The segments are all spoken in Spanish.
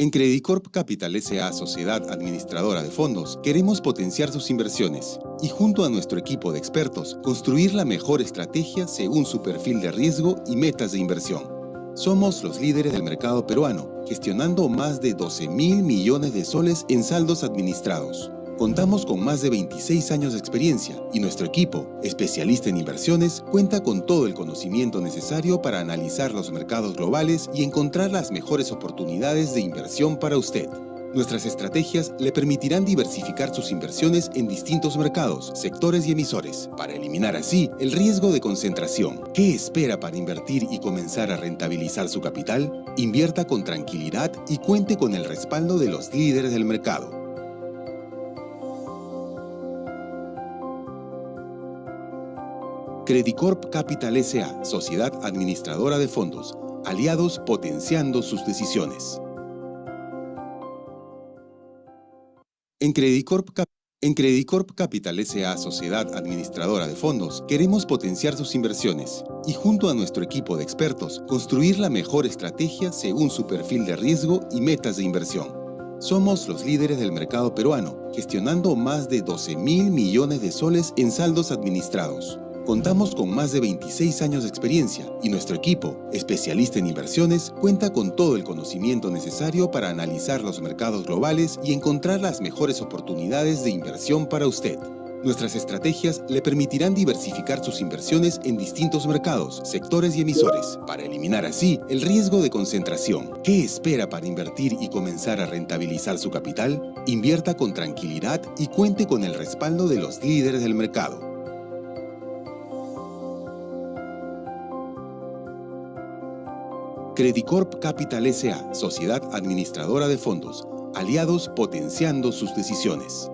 En Credicorp Capital S.A., Sociedad Administradora de Fondos, queremos potenciar sus inversiones y junto a nuestro equipo de expertos, construir la mejor estrategia según su perfil de riesgo y metas de inversión. Somos los líderes del mercado peruano, gestionando más de 12.000 millones de soles en saldos administrados. Contamos con más de 26 años de experiencia y nuestro equipo, especialista en inversiones, cuenta con todo el conocimiento necesario para analizar los mercados globales y encontrar las mejores oportunidades de inversión para usted. Nuestras estrategias le permitirán diversificar sus inversiones en distintos mercados, sectores y emisores, para eliminar así el riesgo de concentración. ¿Qué espera para invertir y comenzar a rentabilizar su capital? Invierta con tranquilidad y cuente con el respaldo de los líderes del mercado. Credicorp Capital S.A., Sociedad Administradora de Fondos, aliados potenciando sus decisiones. En Credicorp Capital S.A., Sociedad Administradora de Fondos, queremos potenciar sus inversiones y junto a nuestro equipo de expertos, construir la mejor estrategia según su perfil de riesgo y metas de inversión. Somos los líderes del mercado peruano, gestionando más de 12.000 millones de soles en saldos administrados. Contamos con más de 26 años de experiencia y nuestro equipo, especialista en inversiones, cuenta con todo el conocimiento necesario para analizar los mercados globales y encontrar las mejores oportunidades de inversión para usted. Nuestras estrategias le permitirán diversificar sus inversiones en distintos mercados, sectores y emisores, para eliminar así el riesgo de concentración. ¿Qué espera para invertir y comenzar a rentabilizar su capital? Invierta con tranquilidad y cuente con el respaldo de los líderes del mercado. Credicorp Capital S.A., Sociedad Administradora de Fondos, aliados potenciando sus decisiones.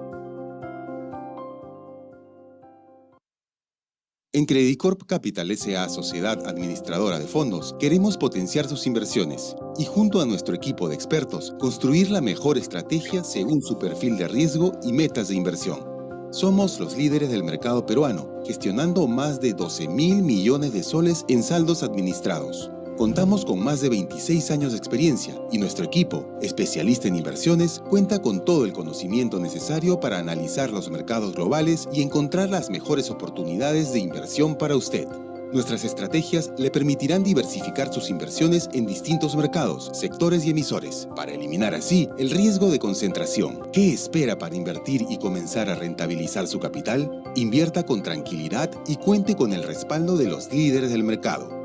En Credicorp Capital S.A., Sociedad Administradora de Fondos, queremos potenciar sus inversiones y junto a nuestro equipo de expertos, construir la mejor estrategia según su perfil de riesgo y metas de inversión. Somos los líderes del mercado peruano, gestionando más de 12.000 millones de soles en saldos administrados. Contamos con más de 26 años de experiencia y nuestro equipo, especialista en inversiones, cuenta con todo el conocimiento necesario para analizar los mercados globales y encontrar las mejores oportunidades de inversión para usted. Nuestras estrategias le permitirán diversificar sus inversiones en distintos mercados, sectores y emisores, para eliminar así el riesgo de concentración. ¿Qué espera para invertir y comenzar a rentabilizar su capital? Invierta con tranquilidad y cuente con el respaldo de los líderes del mercado.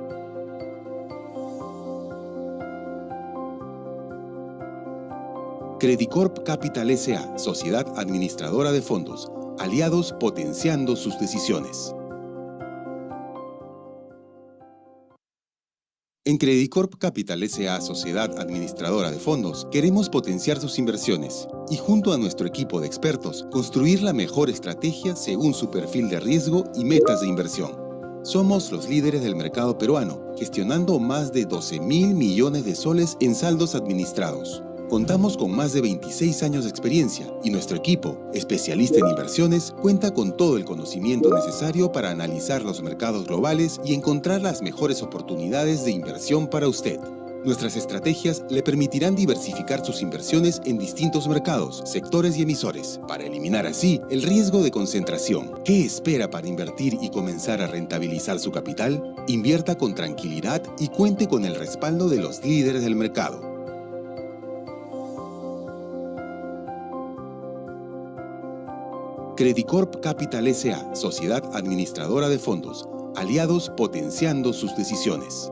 Credicorp Capital S.A., Sociedad Administradora de Fondos, aliados potenciando sus decisiones. En Credicorp Capital S.A., Sociedad Administradora de Fondos, queremos potenciar sus inversiones y junto a nuestro equipo de expertos, construir la mejor estrategia según su perfil de riesgo y metas de inversión. Somos los líderes del mercado peruano, gestionando más de 12.000 millones de soles en saldos administrados. Contamos con más de 26 años de experiencia y nuestro equipo, especialista en inversiones, cuenta con todo el conocimiento necesario para analizar los mercados globales y encontrar las mejores oportunidades de inversión para usted. Nuestras estrategias le permitirán diversificar sus inversiones en distintos mercados, sectores y emisores, para eliminar así el riesgo de concentración. ¿Qué espera para invertir y comenzar a rentabilizar su capital? Invierta con tranquilidad y cuente con el respaldo de los líderes del mercado. Credicorp Capital S.A., Sociedad Administradora de Fondos, aliados potenciando sus decisiones.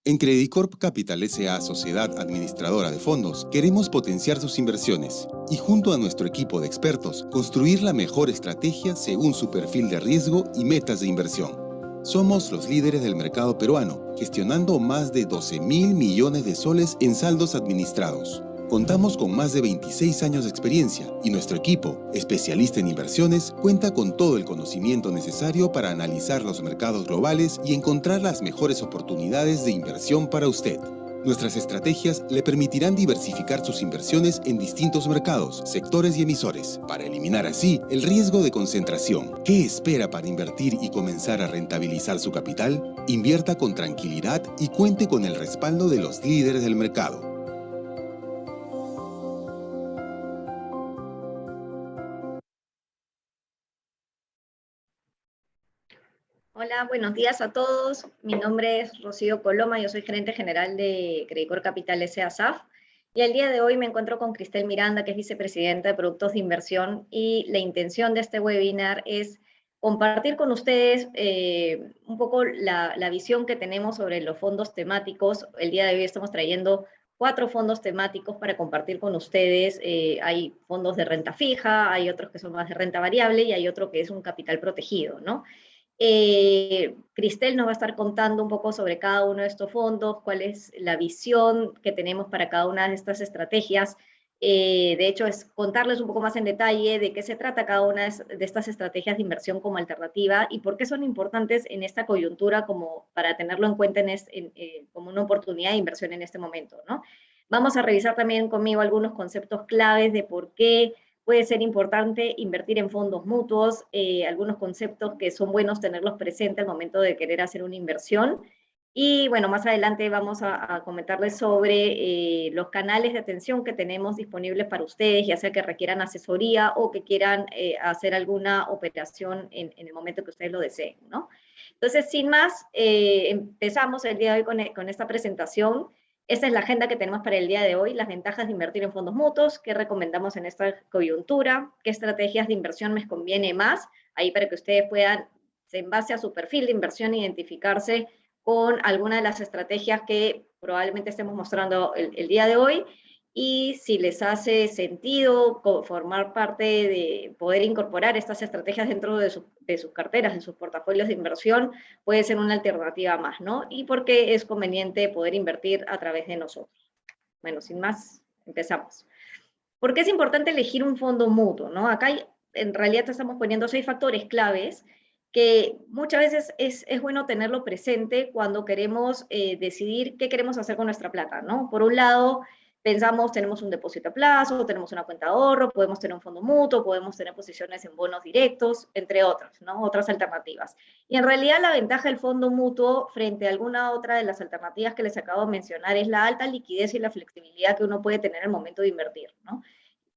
En Credicorp Capital S.A., Sociedad Administradora de Fondos, queremos potenciar sus inversiones y junto a nuestro equipo de expertos, construir la mejor estrategia según su perfil de riesgo y metas de inversión. Somos los líderes del mercado peruano, gestionando más de 12.000 millones de soles en saldos administrados. Contamos con más de 26 años de experiencia y nuestro equipo, especialista en inversiones, cuenta con todo el conocimiento necesario para analizar los mercados globales y encontrar las mejores oportunidades de inversión para usted. Nuestras estrategias le permitirán diversificar sus inversiones en distintos mercados, sectores y emisores, para eliminar así el riesgo de concentración. ¿Qué espera para invertir y comenzar a rentabilizar su capital? Invierta con tranquilidad y cuente con el respaldo de los líderes del mercado. Hola, buenos días a todos. Mi nombre es Rocío Coloma, yo soy gerente general de Credicor Capital S.A.SAF. Y el día de hoy me encuentro con Cristel Miranda, que es vicepresidenta de Productos de Inversión, y la intención de este webinar es compartir con ustedes un poco la visión que tenemos sobre los fondos temáticos. El día de hoy estamos trayendo 4 fondos temáticos para compartir con ustedes. Hay fondos de renta fija, hay otros que son más de renta variable y hay otro que es un capital protegido, ¿no? Cristel nos va a estar contando un poco sobre cada uno de estos fondos, cuál es la visión que tenemos para cada una de estas estrategias. De hecho, es contarles un poco más en detalle de qué se trata cada una de estas estrategias de inversión como alternativa y por qué son importantes en esta coyuntura como para tenerlo en cuenta como una oportunidad de inversión en este momento, ¿no? Vamos a revisar también conmigo algunos conceptos claves de por qué puede ser importante invertir en fondos mutuos, algunos conceptos que son buenos tenerlos presentes al momento de querer hacer una inversión. Y bueno, más adelante vamos a comentarles sobre los canales de atención que tenemos disponibles para ustedes, ya sea que requieran asesoría o que quieran hacer alguna operación en el momento que ustedes lo deseen, ¿no? Entonces, sin más, empezamos el día de hoy con esta presentación. Esta es la agenda que tenemos para el día de hoy, las ventajas de invertir en fondos mutuos, qué recomendamos en esta coyuntura, qué estrategias de inversión les conviene más, ahí para que ustedes puedan, en base a su perfil de inversión, identificarse con alguna de las estrategias que probablemente estemos mostrando el día de hoy, y si les hace sentido formar parte de poder incorporar estas estrategias dentro de sus carteras, de sus portafolios de inversión, puede ser una alternativa más, ¿no? Y por qué es conveniente poder invertir a través de nosotros. Bueno, sin más, empezamos. ¿Por qué es importante elegir un fondo mutuo, no? Acá en realidad te estamos poniendo 6 factores claves que muchas veces es bueno tenerlo presente cuando queremos decidir qué queremos hacer con nuestra plata, ¿no? Por un lado, pensamos, tenemos un depósito a plazo, tenemos una cuenta de ahorro, podemos tener un fondo mutuo, podemos tener posiciones en bonos directos, entre otros, ¿no? Otras alternativas. Y en realidad la ventaja del fondo mutuo frente a alguna otra de las alternativas que les acabo de mencionar es la alta liquidez y la flexibilidad que uno puede tener al momento de invertir, ¿no?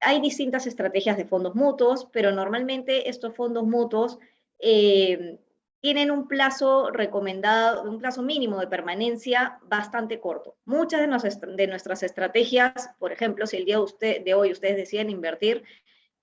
Hay distintas estrategias de fondos mutuos, pero normalmente estos fondos mutuos eh, tienen un plazo recomendado, un plazo mínimo de permanencia bastante corto. Muchas de nuestras estrategias, por ejemplo, si el día de hoy ustedes deciden invertir,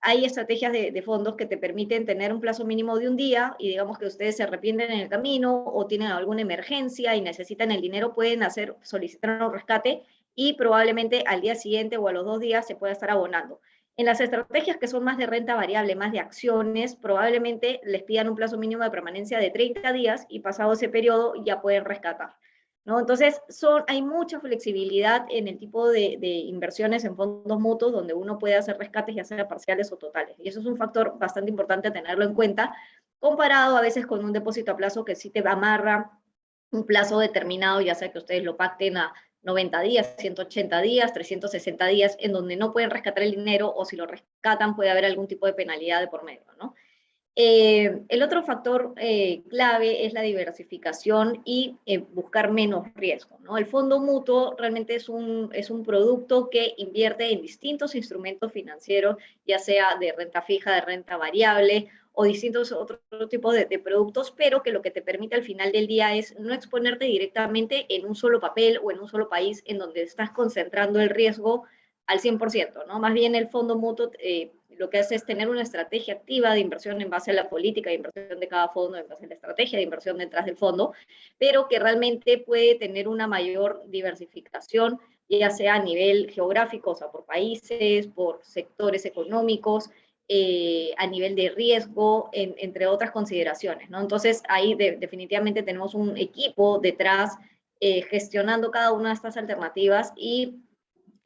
hay estrategias de fondos que te permiten tener un plazo mínimo de un día y digamos que ustedes se arrepienten en el camino o tienen alguna emergencia y necesitan el dinero, pueden solicitar un rescate y probablemente al día siguiente o a los 2 días se pueda estar abonando. En las estrategias que son más de renta variable, más de acciones, probablemente les pidan un plazo mínimo de permanencia de 30 días y pasado ese periodo ya pueden rescatar, ¿no? Entonces, hay mucha flexibilidad en el tipo de inversiones en fondos mutuos donde uno puede hacer rescates ya sea parciales o totales. Y eso es un factor bastante importante tenerlo en cuenta, comparado a veces con un depósito a plazo que sí te amarra un plazo determinado, ya sea que ustedes lo pacten a 90 días, 180 días, 360 días, en donde no pueden rescatar el dinero o si lo rescatan puede haber algún tipo de penalidad de por medio, ¿no? El otro factor clave es la diversificación y buscar menos riesgo, ¿no? El fondo mutuo realmente es un producto que invierte en distintos instrumentos financieros, ya sea de renta fija, de renta variable o distintos otros tipos de productos, pero que lo que te permite al final del día es no exponerte directamente en un solo papel o en un solo país en donde estás concentrando el riesgo al 100%, ¿no? Más bien el fondo mutuo lo que hace es tener una estrategia activa de inversión en base a la política de inversión de cada fondo, en base a la estrategia de inversión detrás del fondo, pero que realmente puede tener una mayor diversificación, ya sea a nivel geográfico, o sea, por países, por sectores económicos, a nivel de riesgo, entre otras consideraciones, ¿no? Entonces, ahí definitivamente tenemos un equipo detrás gestionando cada una de estas alternativas y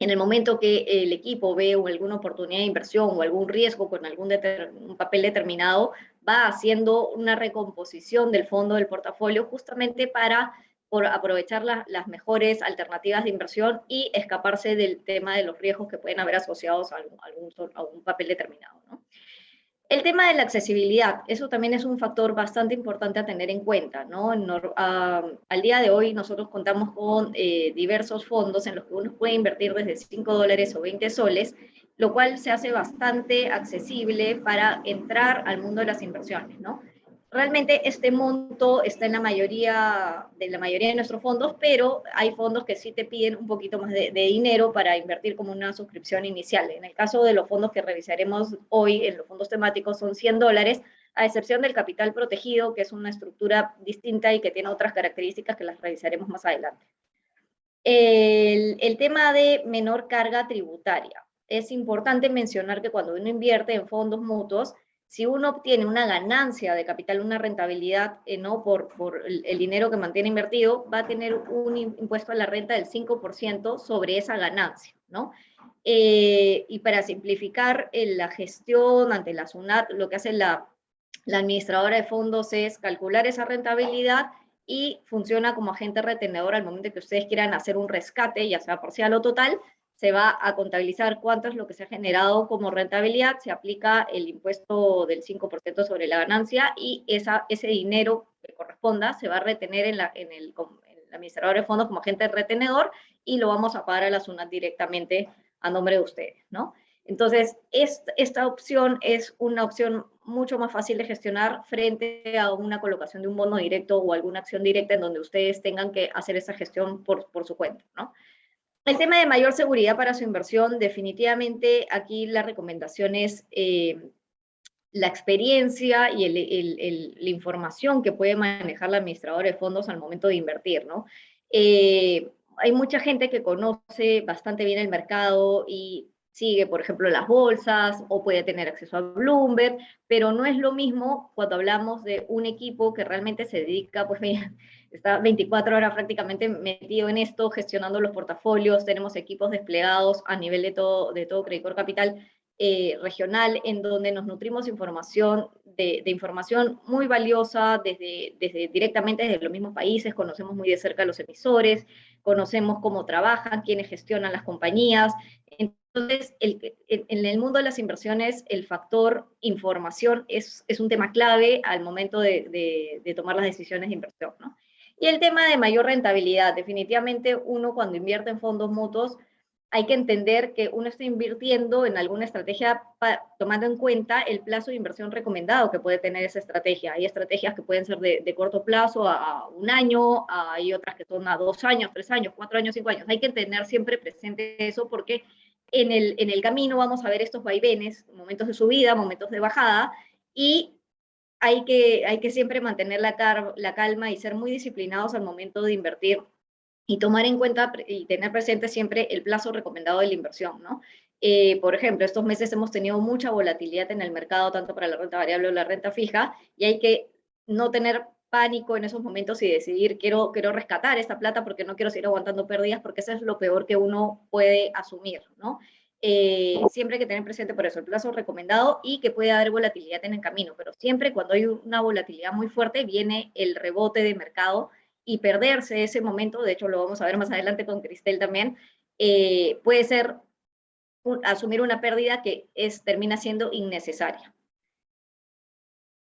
en el momento que el equipo ve alguna oportunidad de inversión o algún riesgo con un papel determinado, va haciendo una recomposición del fondo del portafolio justamente para por aprovechar las mejores alternativas de inversión y escaparse del tema de los riesgos que pueden haber asociados a algún papel determinado, ¿no? El tema de la accesibilidad, eso también es un factor bastante importante a tener en cuenta, ¿no? Al día de hoy nosotros contamos con diversos fondos en los que uno puede invertir desde $5 o 20 soles, lo cual se hace bastante accesible para entrar al mundo de las inversiones, ¿no? Realmente este monto está en la mayoría de nuestros fondos, pero hay fondos que sí te piden un poquito más de dinero para invertir como una suscripción inicial. En el caso de los fondos que revisaremos hoy, en los fondos temáticos, son $100, a excepción del capital protegido, que es una estructura distinta y que tiene otras características que las revisaremos más adelante. El tema de menor carga tributaria. Es importante mencionar que cuando uno invierte en fondos mutuos, si uno obtiene una ganancia de capital, una rentabilidad, no por el dinero que mantiene invertido, va a tener un impuesto a la renta del 5% sobre esa ganancia, ¿no? Y para simplificar la gestión ante la SUNAT, lo que hace la administradora de fondos es calcular esa rentabilidad y funciona como agente retenedor al momento que ustedes quieran hacer un rescate, ya sea parcial o total, se va a contabilizar cuánto es lo que se ha generado como rentabilidad, se aplica el impuesto del 5% sobre la ganancia y ese dinero que corresponda se va a retener en el administrador de fondos como agente retenedor y lo vamos a pagar a la SUNAT directamente a nombre de ustedes, ¿no? Entonces, esta opción es una opción mucho más fácil de gestionar frente a una colocación de un bono directo o alguna acción directa en donde ustedes tengan que hacer esa gestión por su cuenta, ¿no? El tema de mayor seguridad para su inversión, definitivamente aquí la recomendación es la experiencia y la información que puede manejar la administradora de fondos al momento de invertir, ¿no? Hay mucha gente que conoce bastante bien el mercado y sigue, por ejemplo, las bolsas o puede tener acceso a Bloomberg, pero no es lo mismo cuando hablamos de un equipo que realmente se dedica, pues mira, está 24 horas prácticamente metido en esto, gestionando los portafolios, tenemos equipos desplegados a nivel de todo Credicorp Capital regional, en donde nos nutrimos información de información muy valiosa directamente desde los mismos países, conocemos muy de cerca a los emisores, conocemos cómo trabajan, quiénes gestionan las compañías. Entonces, en el mundo de las inversiones, el factor información es un tema clave al momento de tomar las decisiones de inversión, ¿no? Y el tema de mayor rentabilidad, definitivamente uno cuando invierte en fondos mutuos, hay que entender que uno está invirtiendo en alguna estrategia tomando en cuenta el plazo de inversión recomendado que puede tener esa estrategia. Hay estrategias que pueden ser de corto plazo a un año, hay otras que son a 2 años, 3 años, 4 años, 5 años. Hay que tener siempre presente eso porque en el camino vamos a ver estos vaivenes, momentos de subida, momentos de bajada, y hay que siempre mantener la calma y ser muy disciplinados al momento de invertir y tomar en cuenta y tener presente siempre el plazo recomendado de la inversión, ¿no? Por ejemplo, estos meses hemos tenido mucha volatilidad en el mercado, tanto para la renta variable o la renta fija, y hay que no tener pánico en esos momentos y decidir, quiero rescatar esta plata porque no quiero seguir aguantando pérdidas, porque eso es lo peor que uno puede asumir, ¿no? Siempre hay que tener presente por eso el plazo recomendado y que puede haber volatilidad en el camino, pero siempre cuando hay una volatilidad muy fuerte viene el rebote de mercado y perderse ese momento, de hecho lo vamos a ver más adelante con Cristel también, puede ser asumir una pérdida que termina siendo innecesaria.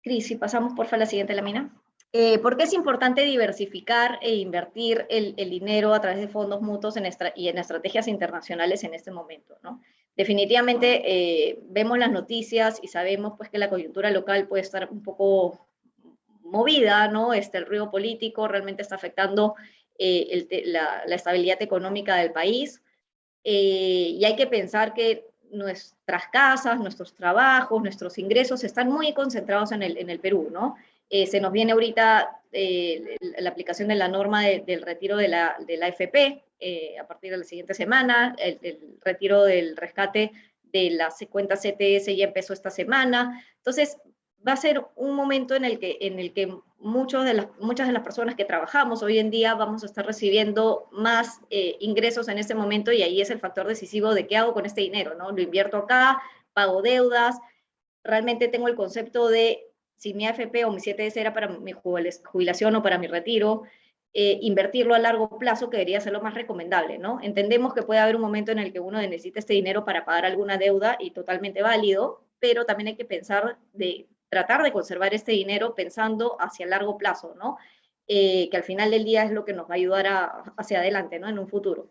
Cris, si pasamos porfa a la siguiente lámina. ¿Por qué es importante diversificar e invertir el dinero a través de fondos mutuos y en estrategias internacionales en este momento, ¿no? Definitivamente vemos las noticias y sabemos pues, que la coyuntura local puede estar un poco movida, ¿no? El ruido político realmente está afectando la estabilidad económica del país y hay que pensar que nuestras casas, nuestros trabajos, nuestros ingresos están muy concentrados en el Perú, ¿no? Se nos viene ahorita la aplicación de la norma del retiro de la AFP a partir de la siguiente semana, el retiro del rescate de las cuentas CTS ya empezó esta semana, entonces va a ser un momento en el que muchas de las personas que trabajamos hoy en día vamos a estar recibiendo más ingresos en este momento y ahí es el factor decisivo de qué hago con este dinero, ¿no? Lo invierto acá, pago deudas, realmente tengo el concepto de si mi AFP o mi CTS era para mi jubilación o para mi retiro, invertirlo a largo plazo, que debería ser lo más recomendable, ¿no? Entendemos que puede haber un momento en el que uno necesita este dinero para pagar alguna deuda y totalmente válido, pero también hay que pensar de tratar de conservar este dinero pensando hacia largo plazo, ¿no? Que al final del día es lo que nos va a ayudar hacia adelante, ¿no? En un futuro.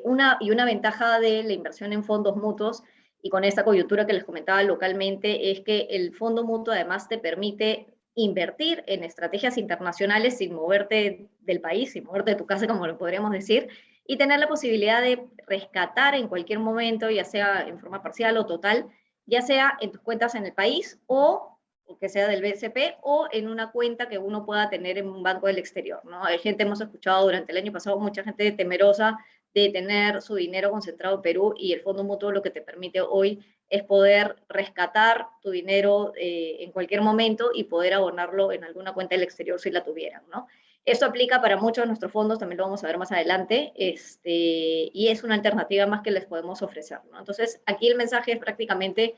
Una ventaja de la inversión en fondos mutuos y con esta coyuntura que les comentaba localmente es que el fondo mutuo además te permite invertir en estrategias internacionales sin moverte del país, sin moverte de tu casa, como lo podríamos decir, y tener la posibilidad de rescatar en cualquier momento, ya sea en forma parcial o total, ya sea en tus cuentas en el país o que sea del BCP, o en una cuenta que uno pueda tener en un banco del exterior, ¿no? Hay gente, hemos escuchado durante el año pasado, mucha gente temerosa de tener su dinero concentrado en Perú, y el fondo mutuo lo que te permite hoy es poder rescatar tu dinero en cualquier momento y poder abonarlo en alguna cuenta del exterior si la tuvieran, ¿no? Esto aplica para muchos de nuestros fondos, también lo vamos a ver más adelante, y es una alternativa más que les podemos ofrecer, ¿no? Entonces, aquí el mensaje es prácticamente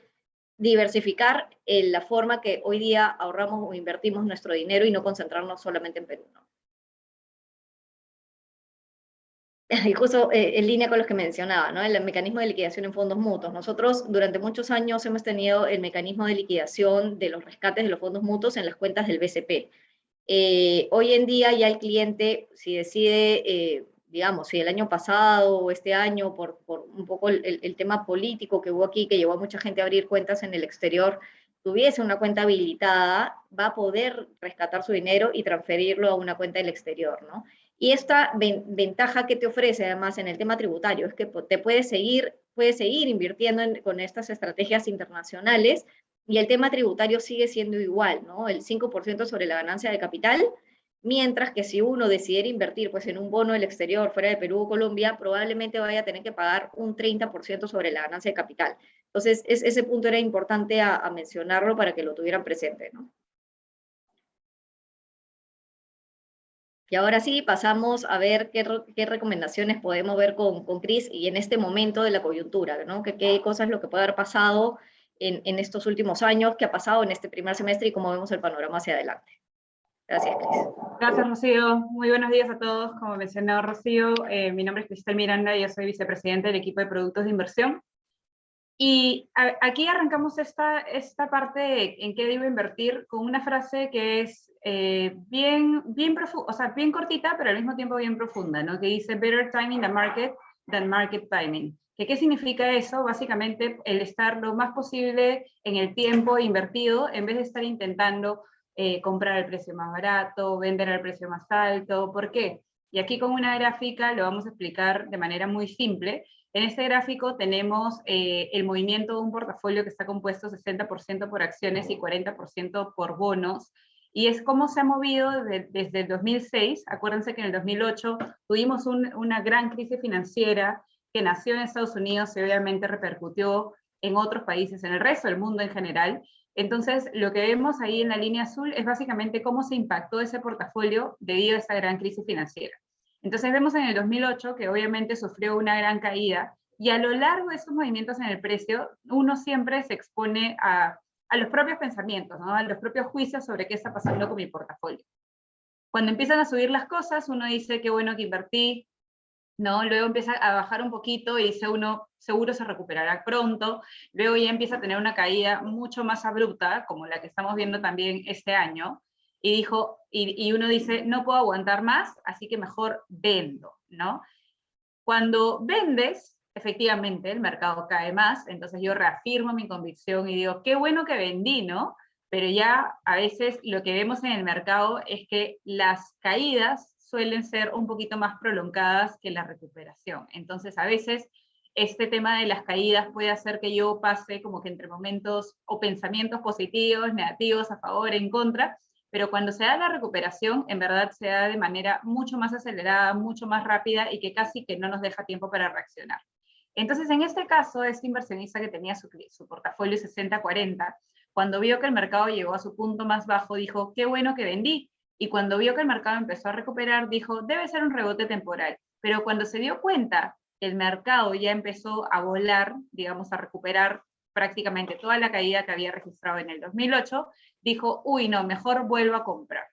diversificar la forma que hoy día ahorramos o invertimos nuestro dinero y no concentrarnos solamente en Perú, ¿no? Y justo en línea con los que mencionaba, ¿no? El mecanismo de liquidación en fondos mutuos. Nosotros durante muchos años hemos tenido el mecanismo de liquidación de los rescates de los fondos mutuos en las cuentas del BCP. Hoy en día ya el cliente, si decide, digamos, si el año pasado o este año, por un poco el tema político que hubo aquí, que llevó a mucha gente a abrir cuentas en el exterior, tuviese una cuenta habilitada, va a poder rescatar su dinero y transferirlo a una cuenta del exterior, ¿no? Y esta ventaja que te ofrece además en el tema tributario es que te puedes seguir invirtiendo con estas estrategias internacionales, y el tema tributario sigue siendo igual, ¿no? El 5% sobre la ganancia de capital, mientras que si uno decidiera invertir pues, en un bono del exterior, fuera de Perú o Colombia, probablemente vaya a tener que pagar un 30% sobre la ganancia de capital. Entonces, ese punto era importante a mencionarlo para que lo tuvieran presente, ¿no? Y ahora sí, pasamos a ver qué recomendaciones podemos ver con Cris y en este momento de la coyuntura, ¿no? Qué cosas es lo que puede haber pasado en estos últimos años, qué ha pasado en este primer semestre y cómo vemos el panorama hacia adelante. Gracias, Cris. Gracias, Rocío. Muy buenos días a todos. Como mencionó Rocío, mi nombre es Cristel Miranda y yo soy vicepresidente del equipo de productos de inversión. Y aquí arrancamos esta parte de en qué debo invertir con una frase que es bien cortita, pero al mismo tiempo bien profunda, ¿no? Que dice, better timing the market than market timing. ¿Qué significa eso? Básicamente, el estar lo más posible en el tiempo invertido, en vez de estar intentando comprar al precio más barato, vender al precio más alto. ¿Por qué? Y aquí con una gráfica lo vamos a explicar de manera muy simple. En este gráfico tenemos el movimiento de un portafolio que está compuesto 60% por acciones y 40% por bonos, y es cómo se ha movido desde el 2006. Acuérdense que en el 2008 tuvimos una gran crisis financiera que nació en Estados Unidos y obviamente repercutió en otros países, en el resto del mundo en general. Entonces, lo que vemos ahí en la línea azul es básicamente cómo se impactó ese portafolio debido a esa gran crisis financiera. Entonces vemos en el 2008 que obviamente sufrió una gran caída, y a lo largo de estos movimientos en el precio, uno siempre se expone a los propios pensamientos, ¿no? A los propios juicios sobre qué está pasando con mi portafolio. Cuando empiezan a subir las cosas, uno dice qué bueno que invertí, ¿no? Luego empieza a bajar un poquito y dice uno, seguro se recuperará pronto. Luego ya empieza a tener una caída mucho más abrupta, como la que estamos viendo también este año, y uno dice, no puedo aguantar más, así que mejor vendo, ¿no? Cuando vendes, efectivamente el mercado cae más, entonces yo reafirmo mi convicción y digo, qué bueno que vendí, ¿no? Pero ya a veces lo que vemos en el mercado es que las caídas suelen ser un poquito más prolongadas que la recuperación. Entonces, a veces este tema de las caídas puede hacer que yo pase como que entre momentos o pensamientos positivos, negativos, a favor, en contra, pero cuando se da la recuperación, en verdad se da de manera mucho más acelerada, mucho más rápida y que casi que no nos deja tiempo para reaccionar. Entonces, en este caso, este inversionista que tenía su portafolio 60-40, cuando vio que el mercado llegó a su punto más bajo, dijo, qué bueno que vendí. Y cuando vio que el mercado empezó a recuperar, dijo, debe ser un rebote temporal. Pero cuando se dio cuenta que el mercado ya empezó a volar, digamos, a recuperar prácticamente toda la caída que había registrado en el 2008, dijo, uy, no, mejor vuelvo a comprar.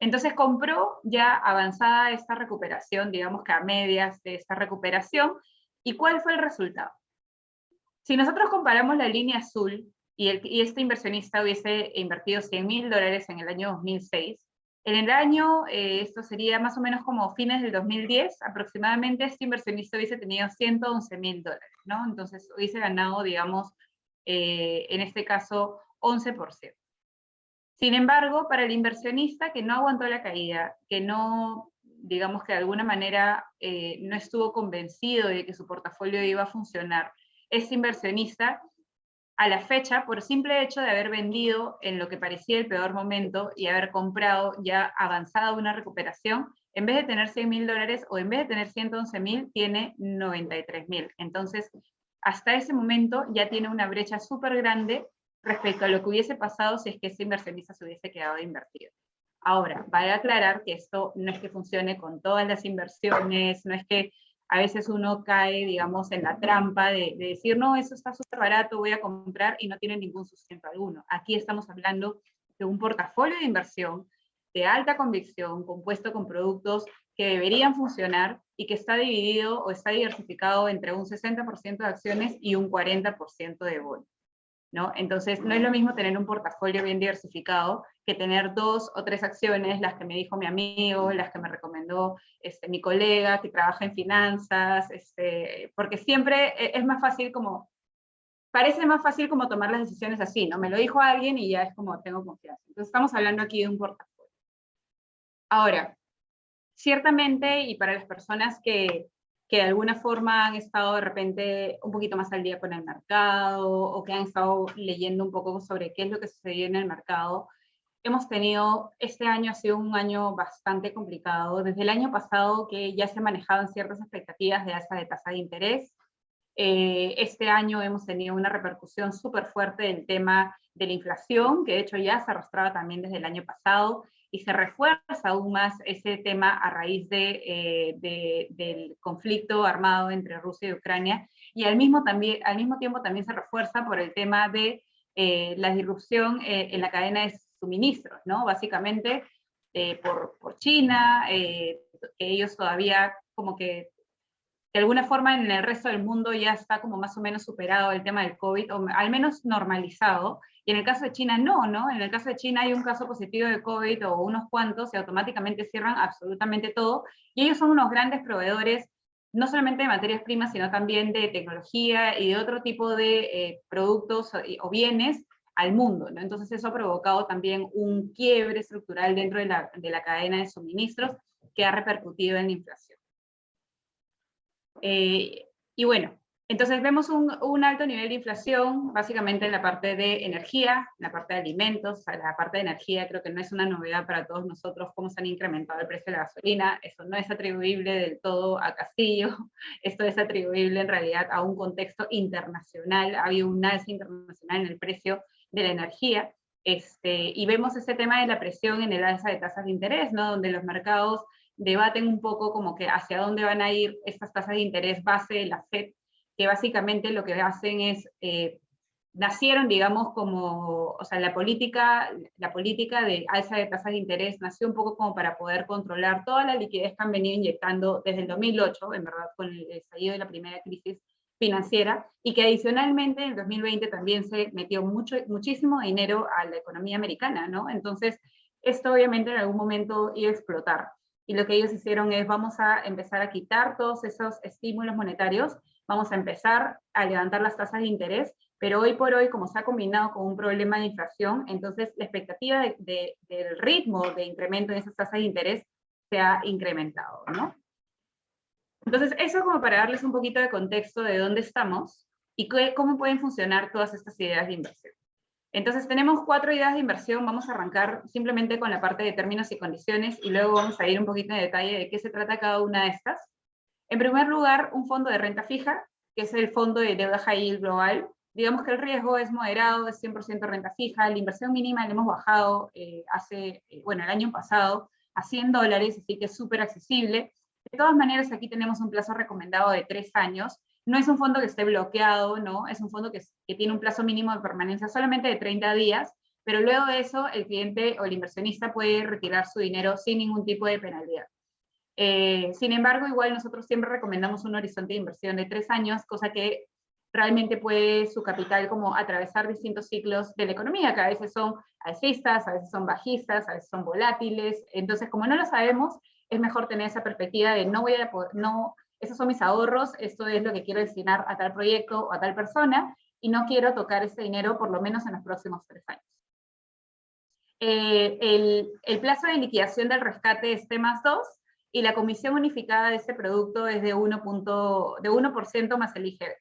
Entonces compró ya avanzada esta recuperación, digamos que a medias de esta recuperación. ¿Y cuál fue el resultado? Si nosotros comparamos la línea azul y este inversionista hubiese invertido $100.000 en el año 2006, en el año, esto sería más o menos como fines del 2010, aproximadamente este inversionista hubiese tenido $111.000, ¿no? Entonces hubiese ganado, digamos, en este caso, 11%. Sin embargo, para el inversionista que no aguantó la caída, que no, digamos que de alguna manera no estuvo convencido de que su portafolio iba a funcionar, ese inversionista, a la fecha, por simple hecho de haber vendido en lo que parecía el peor momento y haber comprado ya avanzada una recuperación, en vez de tener $100.000 o en vez de tener 111.000, tiene 93.000. Entonces, hasta ese momento ya tiene una brecha súper grande respecto a lo que hubiese pasado si es que ese inversionista se hubiese quedado invertido. Ahora, vale aclarar que esto no es que funcione con todas las inversiones, no es que a veces uno cae, digamos, en la trampa de decir, no, eso está súper barato, voy a comprar, y no tiene ningún sustento alguno. Aquí estamos hablando de un portafolio de inversión de alta convicción, compuesto con productos que deberían funcionar y que está dividido o está diversificado entre un 60% de acciones y un 40% de bonos, ¿no? Entonces, no es lo mismo tener un portafolio bien diversificado que tener 2 o 3 acciones, las que me dijo mi amigo, las que me recomendó mi colega que trabaja en finanzas, porque siempre es más fácil como, parece más fácil como tomar las decisiones así, ¿no? Me lo dijo alguien y ya es como tengo confianza. Entonces estamos hablando aquí de un portafolio. Ahora, ciertamente, y para las personas que de alguna forma han estado de repente un poquito más al día con el mercado, o que han estado leyendo un poco sobre qué es lo que sucedió en el mercado, hemos tenido, este año ha sido un año bastante complicado. Desde el año pasado que ya se manejaban ciertas expectativas de alza de tasa de interés, este año hemos tenido una repercusión súper fuerte del tema de la inflación, que de hecho ya se arrastraba también desde el año pasado, y se refuerza aún más ese tema a raíz del conflicto armado entre Rusia y Ucrania, y al mismo tiempo también se refuerza por el tema de la disrupción en la cadena de suministros, ¿no? Básicamente por China, que ellos todavía como que de alguna forma en el resto del mundo ya está como más o menos superado el tema del COVID, o al menos normalizado, y en el caso de China no, ¿no? En el caso de China hay un caso positivo de COVID o unos cuantos y automáticamente cierran absolutamente todo, y ellos son unos grandes proveedores, no solamente de materias primas, sino también de tecnología y de otro tipo de productos o bienes al mundo, ¿no? Entonces eso ha provocado también un quiebre estructural dentro de la cadena de suministros que ha repercutido en la inflación. Y bueno, entonces vemos un alto nivel de inflación, básicamente en la parte de energía, en la parte de alimentos. La parte de energía creo que no es una novedad para todos nosotros cómo se han incrementado el precio de la gasolina. Eso no es atribuible del todo a Castillo, esto es atribuible en realidad a un contexto internacional. Ha habido un alza internacional en el precio de la energía, y vemos ese tema de la presión en el alza de tasas de interés, ¿no? Donde los mercados debaten un poco como que hacia dónde van a ir estas tasas de interés base de la FED, que básicamente lo que hacen es, nacieron, digamos, como, o sea, la política de alza de tasas de interés nació un poco como para poder controlar toda la liquidez que han venido inyectando desde el 2008, en verdad, con el estallido de la primera crisis financiera, y que adicionalmente en el 2020 también se metió muchísimo dinero a la economía americana, ¿no? Entonces, esto obviamente en algún momento iba a explotar. Y lo que ellos hicieron es, vamos a empezar a quitar todos esos estímulos monetarios, vamos a empezar a levantar las tasas de interés, pero hoy por hoy, como se ha combinado con un problema de inflación, entonces la expectativa del ritmo de incremento de esas tasas de interés se ha incrementado, ¿no? Entonces, eso como para darles un poquito de contexto de dónde estamos y cómo pueden funcionar todas estas ideas de inversión. Entonces tenemos 4 ideas de inversión, vamos a arrancar simplemente con la parte de términos y condiciones y luego vamos a ir un poquito en detalle de qué se trata cada una de estas. En primer lugar, un fondo de renta fija, que es el fondo de deuda high yield global. Digamos que el riesgo es moderado, es 100% renta fija, la inversión mínima la hemos bajado el año pasado a $100, así que es súper accesible. De todas maneras, aquí tenemos un plazo recomendado de 3 años, no es un fondo que esté bloqueado, ¿no? Es un fondo que tiene un plazo mínimo de permanencia solamente de 30 días, pero luego de eso el cliente o el inversionista puede retirar su dinero sin ningún tipo de penalidad. Sin embargo, igual nosotros siempre recomendamos un horizonte de inversión de 3 años, cosa que realmente puede su capital como atravesar distintos ciclos de la economía, que a veces son alcistas, a veces son bajistas, a veces son volátiles. Entonces, como no lo sabemos, es mejor tener esa perspectiva de no voy a poder, no, esos son mis ahorros, esto es lo que quiero destinar a tal proyecto o a tal persona, y no quiero tocar ese dinero por lo menos en los próximos 3 años. El plazo de liquidación del rescate es T+2, y la comisión unificada de este producto es de 1% más el IGB.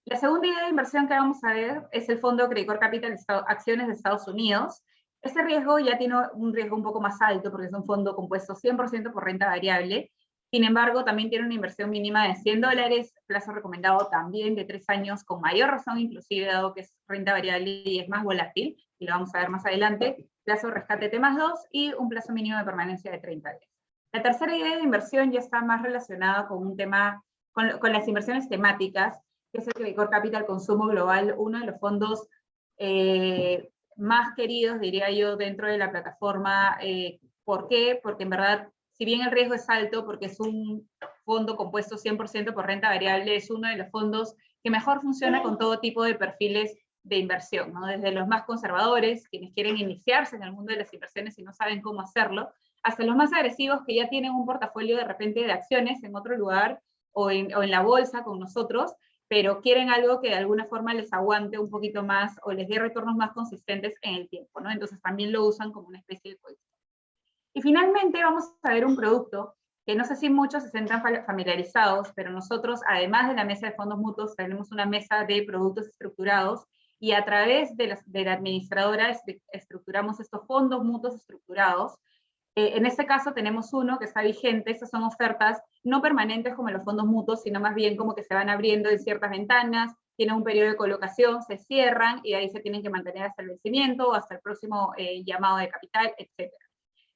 La segunda idea de inversión que vamos a ver es el fondo Credicorp Capital Acciones de Estados Unidos. Este riesgo ya tiene un riesgo un poco más alto porque es un fondo compuesto 100% por renta variable. Sin embargo, también tiene una inversión mínima de $100, plazo recomendado también de 3 años, con mayor razón inclusive, dado que es renta variable y es más volátil, y lo vamos a ver más adelante, plazo de rescate T+2 y un plazo mínimo de permanencia de 30 días. La tercera idea de inversión ya está más relacionada con un tema, con las inversiones temáticas, que es el Credicorp Capital Consumo Global, uno de los fondos más queridos, diría yo, dentro de la plataforma. ¿Por qué? Porque en verdad, si bien el riesgo es alto, porque es un fondo compuesto 100% por renta variable, es uno de los fondos que mejor funciona con todo tipo de perfiles de inversión, ¿no? Desde los más conservadores, quienes quieren iniciarse en el mundo de las inversiones y no saben cómo hacerlo, hasta los más agresivos que ya tienen un portafolio de repente de acciones en otro lugar o en la bolsa con nosotros, pero quieren algo que de alguna forma les aguante un poquito más o les dé retornos más consistentes en el tiempo, ¿no? Entonces también lo usan como una especie de colchón. Y finalmente vamos a ver un producto que no sé si muchos se sientan familiarizados, pero nosotros, además de la mesa de fondos mutuos, tenemos una mesa de productos estructurados, y a través de la administradora estructuramos estos fondos mutuos estructurados. En este caso tenemos uno que está vigente. Estas son ofertas no permanentes como los fondos mutuos, sino más bien como que se van abriendo en ciertas ventanas, tienen un periodo de colocación, se cierran y ahí se tienen que mantener hasta el vencimiento o hasta el próximo llamado de capital, etc.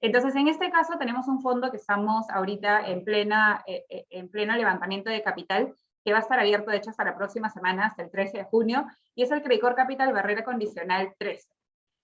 Entonces, en este caso tenemos un fondo que estamos ahorita en pleno levantamiento de capital, que va a estar abierto de hecho hasta la próxima semana, hasta el 13 de junio, y es el Credicorp Capital Barrera Condicional 13.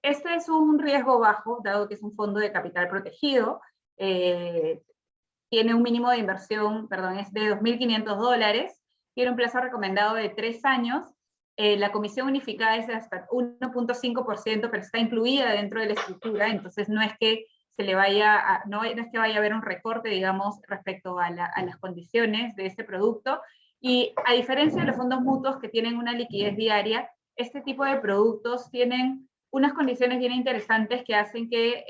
Este es un riesgo bajo, dado que es un fondo de capital protegido. Tiene un mínimo de inversión, es de $2.500, tiene un plazo recomendado de 3 años, la comisión unificada es de hasta 1.5%, pero está incluida dentro de la estructura, entonces no es que se le vaya no es que vaya a haber un recorte, digamos, respecto a las condiciones de este producto. Y a diferencia de los fondos mutuos que tienen una liquidez diaria, este tipo de productos tienen unas condiciones bien interesantes que hacen que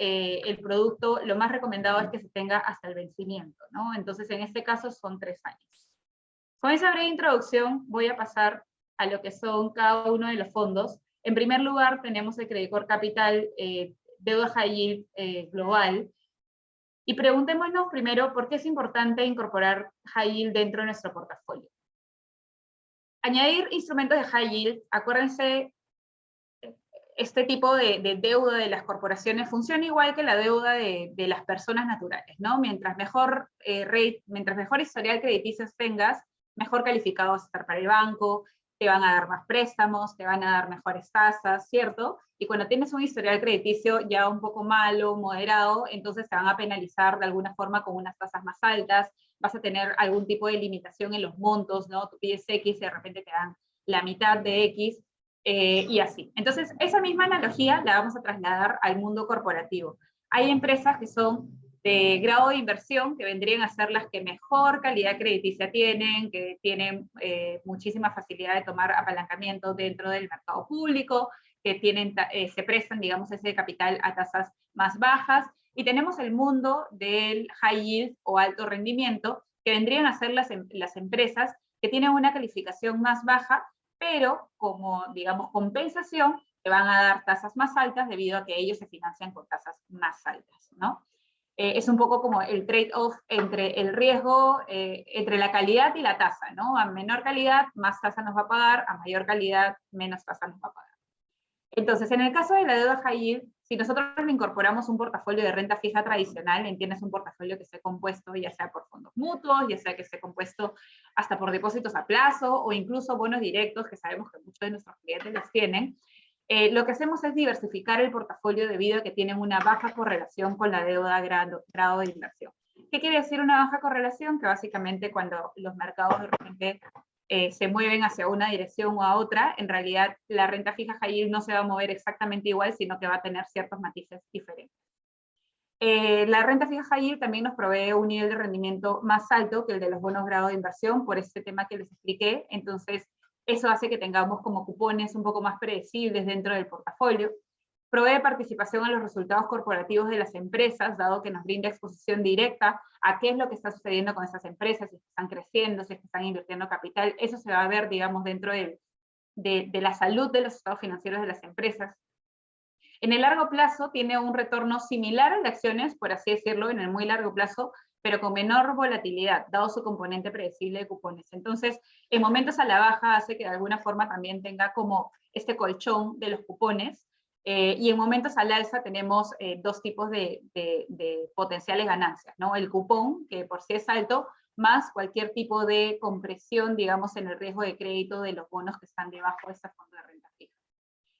el producto, lo más recomendado es que se tenga hasta el vencimiento, ¿no? Entonces, en este caso son 3 años. Con esa breve introducción voy a pasar a lo que son cada uno de los fondos. En primer lugar, tenemos el Credicorp Capital Deuda High Yield Global. Y preguntémonos primero por qué es importante incorporar High Yield dentro de nuestro portafolio. Añadir instrumentos de High Yield, acuérdense, este tipo de deuda de las corporaciones funciona igual que la deuda de las personas naturales, ¿no? Mientras mejor historial crediticio tengas, mejor calificado vas a estar para el banco, te van a dar más préstamos, te van a dar mejores tasas, ¿cierto? Y cuando tienes un historial crediticio ya un poco malo, moderado, entonces te van a penalizar de alguna forma con unas tasas más altas, vas a tener algún tipo de limitación en los montos, ¿no? Tú pides X y de repente te dan la mitad de X, y así. Entonces, esa misma analogía la vamos a trasladar al mundo corporativo. Hay empresas que son de grado de inversión, que vendrían a ser las que mejor calidad crediticia tienen, que tienen muchísima facilidad de tomar apalancamiento dentro del mercado público, que se prestan, digamos, ese capital a tasas más bajas. Y tenemos el mundo del high yield o alto rendimiento, que vendrían a ser las empresas que tienen una calificación más baja, pero como, digamos, compensación, te van a dar tasas más altas debido a que ellos se financian con tasas más altas, ¿no? Es un poco como el trade-off entre el riesgo, entre la calidad y la tasa, ¿no? A menor calidad, más tasa nos va a pagar, a mayor calidad, menos tasa nos va a pagar. Entonces, en el caso de la deuda high yield, si nosotros le incorporamos un portafolio de renta fija tradicional, entiendes, un portafolio que esté compuesto ya sea por fondos mutuos, ya sea que esté compuesto hasta por depósitos a plazo, o incluso bonos directos, que sabemos que muchos de nuestros clientes los tienen, Lo que hacemos es diversificar el portafolio debido a que tienen una baja correlación con la deuda grado de inversión. ¿Qué quiere decir una baja correlación? Que básicamente cuando los mercados de repente se mueven hacia una dirección o a otra, en realidad la renta fija high yield no se va a mover exactamente igual, sino que va a tener ciertos matices diferentes. La renta fija high yield también nos provee un nivel de rendimiento más alto que el de los bonos grado de inversión, por este tema que les expliqué. Entonces, eso hace que tengamos como cupones un poco más predecibles dentro del portafolio. Provee participación en los resultados corporativos de las empresas, dado que nos brinda exposición directa a qué es lo que está sucediendo con esas empresas, si están creciendo, si están invirtiendo capital. Eso se va a ver, digamos, dentro de la salud de los estados financieros de las empresas. En el largo plazo tiene un retorno similar a las acciones, por así decirlo, en el muy largo plazo, pero con menor volatilidad, dado su componente predecible de cupones. Entonces, en momentos a la baja hace que de alguna forma también tenga como este colchón de los cupones, y en momentos al alza tenemos dos tipos de potenciales ganancias, ¿no? El cupón, que por sí es alto, más cualquier tipo de compresión, digamos, en el riesgo de crédito de los bonos que están debajo de esa fondo de renta fija.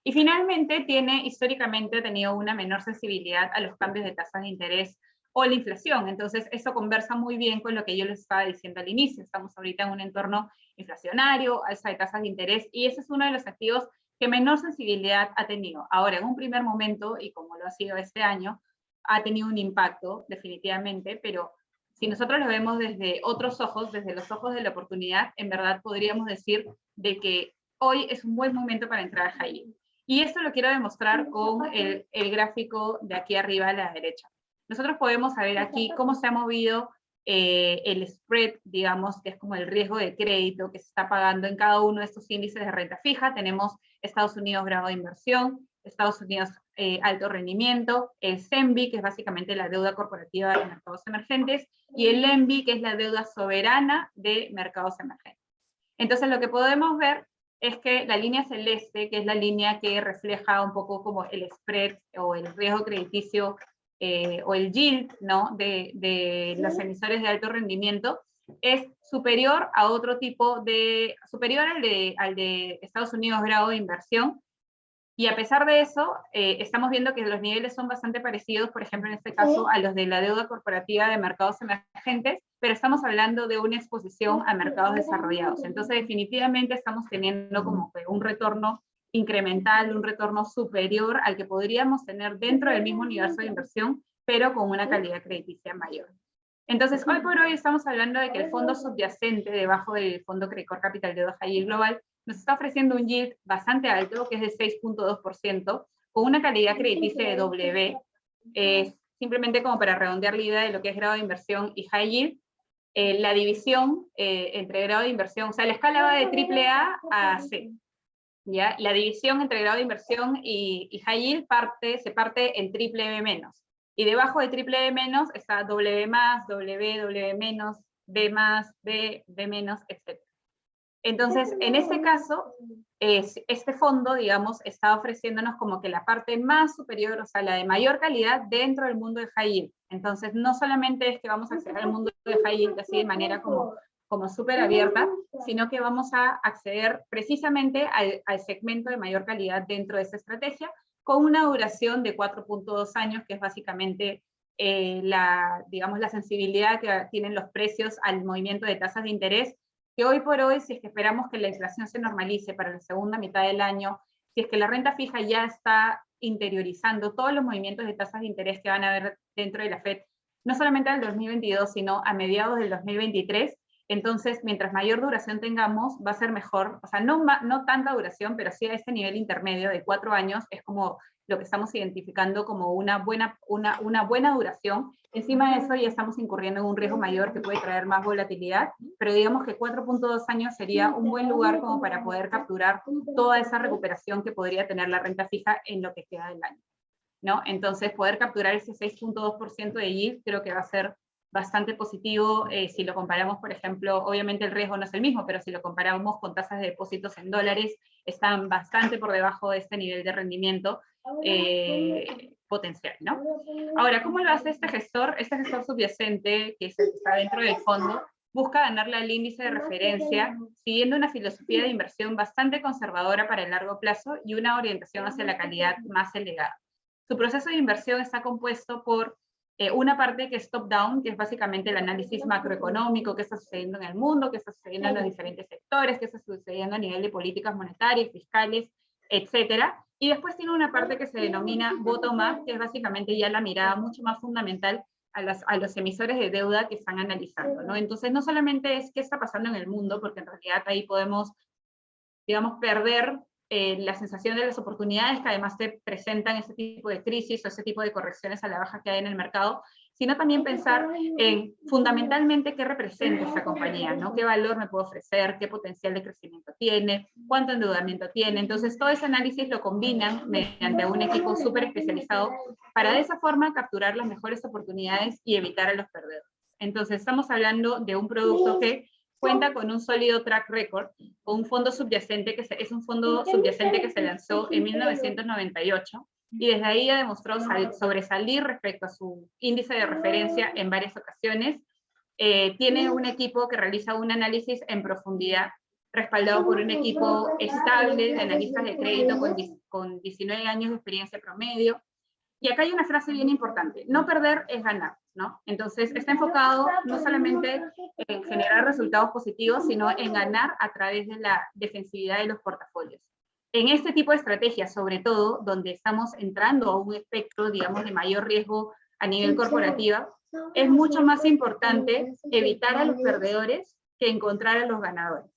Y finalmente, históricamente ha tenido una menor sensibilidad a los cambios de tasas de interés o la inflación. Entonces, eso conversa muy bien con lo que yo les estaba diciendo al inicio. Estamos ahorita en un entorno inflacionario, alza de tasas de interés, y ese es uno de los activos que menor sensibilidad ha tenido. Ahora, en un primer momento, y como lo ha sido este año, ha tenido un impacto, definitivamente, pero si nosotros lo vemos desde otros ojos, desde los ojos de la oportunidad, en verdad podríamos decir de que hoy es un buen momento para entrar a high yield. Y esto lo quiero demostrar con el gráfico de aquí arriba a la derecha. Nosotros podemos saber aquí cómo se ha movido el spread, digamos, que es como el riesgo de crédito que se está pagando en cada uno de estos índices de renta fija. Tenemos Estados Unidos grado de inversión, Estados Unidos alto rendimiento, el CEMBI, que es básicamente la deuda corporativa de mercados emergentes, y el ENBI, que es la deuda soberana de mercados emergentes. Entonces, lo que podemos ver es que la línea celeste, que es la línea que refleja un poco como el spread o el riesgo crediticio o el yield, ¿no?, de los emisores de alto rendimiento, es superior a otro tipo de, superior al de Estados Unidos grado de inversión, y a pesar de eso, estamos viendo que los niveles son bastante parecidos, por ejemplo, en este caso, a los de la deuda corporativa de mercados emergentes, pero estamos hablando de una exposición a mercados desarrollados. Entonces, definitivamente estamos teniendo como que un retorno incremental, un retorno superior al que podríamos tener dentro del mismo universo de inversión, pero con una calidad crediticia mayor. Entonces, hoy por hoy estamos hablando de que el fondo subyacente debajo del fondo Credicor Capital Deuda High Yield Global nos está ofreciendo un yield bastante alto, que es de 6.2%, con una calidad crediticia de W. Simplemente como para redondear la idea de lo que es grado de inversión y high yield, la división entre grado de inversión, o sea, la escala va de AAA a C. ¿Ya? La división entre grado de inversión y high yield se parte en BBB-. Y debajo de BBB- está W+, W, B+, B, B-, etc. Entonces, en este caso, este fondo, digamos, está ofreciéndonos como que la parte más superior, o sea, la de mayor calidad dentro del mundo de high yield. Entonces, no solamente es que vamos a acceder al mundo de high yield así de manera como súper abierta, sino que vamos a acceder precisamente al segmento de mayor calidad dentro de esa estrategia, con una duración de 4.2 años, que es básicamente digamos, la sensibilidad que tienen los precios al movimiento de tasas de interés, que hoy por hoy, si es que esperamos que la inflación se normalice para la segunda mitad del año, si es que la renta fija ya está interiorizando todos los movimientos de tasas de interés que van a haber dentro de la FED, no solamente en el 2022, sino a mediados del 2023, entonces, mientras mayor duración tengamos, va a ser mejor, o sea, no tanta duración, pero sí a este nivel intermedio de 4 años, es como lo que estamos identificando como una buena duración. Encima de eso ya estamos incurriendo en un riesgo mayor que puede traer más volatilidad, pero digamos que 4.2 años sería un buen lugar como para poder capturar toda esa recuperación que podría tener la renta fija en lo que queda del año, ¿no? Entonces, poder capturar ese 6.2% de yield creo que va a ser bastante positivo si lo comparamos, por ejemplo, obviamente el riesgo no es el mismo, pero si lo comparamos con tasas de depósitos en dólares, están bastante por debajo de este nivel de rendimiento potencial, ¿no? Ahora, ¿cómo lo hace este gestor? Este gestor subyacente, que está dentro del fondo, busca ganarle al índice de referencia, siguiendo una filosofía de inversión bastante conservadora para el largo plazo y una orientación hacia la calidad más elevada. Su proceso de inversión está compuesto por una parte que es top-down, que es básicamente el análisis macroeconómico, qué está sucediendo en el mundo, qué está sucediendo en los diferentes sectores, qué está sucediendo a nivel de políticas monetarias, fiscales, etcétera. Y después tiene una parte que se denomina bottom-up, que es básicamente ya la mirada mucho más fundamental a los emisores de deuda que están analizando, ¿no? Entonces no solamente es qué está pasando en el mundo, porque en realidad ahí podemos, digamos, perder la sensación de las oportunidades que además te presentan ese tipo de crisis o ese tipo de correcciones a la baja que hay en el mercado, sino también pensar en fundamentalmente qué representa esta compañía, ¿no? ¿Qué valor me puede ofrecer? ¿Qué potencial de crecimiento tiene? ¿Cuánto endeudamiento tiene? Entonces todo ese análisis lo combinan mediante un equipo súper especializado para de esa forma capturar las mejores oportunidades y evitar a los perdedores. Entonces estamos hablando de un producto que cuenta con un sólido track record, con un fondo subyacente, es un fondo subyacente que se lanzó en 1998, y desde ahí ha demostrado sobresalir respecto a su índice de referencia en varias ocasiones. Tiene un equipo que realiza un análisis en profundidad, respaldado por un equipo estable de analistas de crédito con 19 años de experiencia promedio. Y acá hay una frase bien importante: no perder es ganar, ¿no? Entonces está enfocado no solamente en generar resultados positivos, sino en ganar a través de la defensividad de los portafolios. En este tipo de estrategias, sobre todo, donde estamos entrando a un espectro, digamos, de mayor riesgo a nivel corporativo, es mucho más importante evitar a los perdedores que encontrar a los ganadores.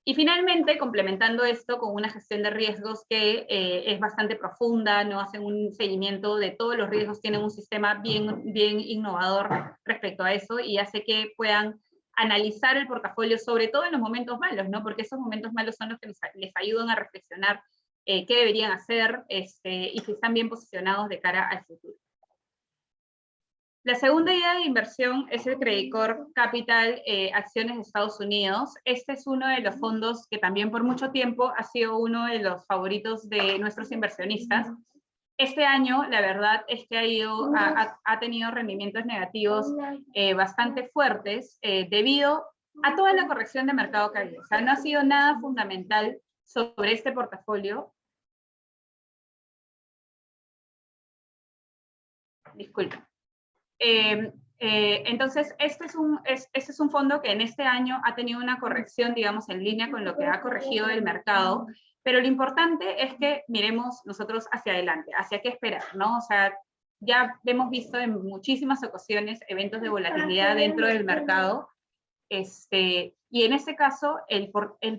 Y finalmente, complementando esto con una gestión de riesgos que es bastante profunda, no hacen un seguimiento de todos los riesgos, tienen un sistema bien innovador respecto a eso, y hace que puedan analizar el portafolio, sobre todo en los momentos malos, ¿no? Porque esos momentos malos son los que les ayudan a reflexionar qué deberían hacer y si están bien posicionados de cara al futuro. La segunda idea de inversión es el Credit Corp Capital Acciones de Estados Unidos. Este es uno de los fondos que también por mucho tiempo ha sido uno de los favoritos de nuestros inversionistas. Este año, la verdad es que ha tenido rendimientos negativos bastante fuertes debido a toda la corrección de mercado que ha habido. O sea, no ha sido nada fundamental sobre este portafolio. Disculpen. Entonces, este es un fondo que en este año ha tenido una corrección, digamos, en línea con lo que ha corregido el mercado, pero lo importante es que miremos nosotros hacia adelante, hacia qué esperar, ¿no? O sea, ya hemos visto en muchísimas ocasiones eventos de volatilidad dentro del mercado, y en este caso, el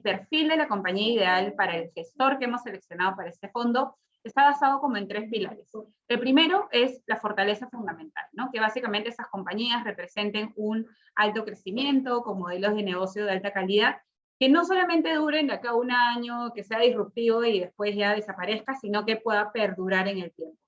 perfil de la compañía ideal para el gestor que hemos seleccionado para este fondo está basado como en 3 pilares. El primero es la fortaleza fundamental, ¿no? Que básicamente esas compañías representen un alto crecimiento con modelos de negocio de alta calidad, que no solamente duren de acá a un año, que sea disruptivo y después ya desaparezca, sino que pueda perdurar en el tiempo.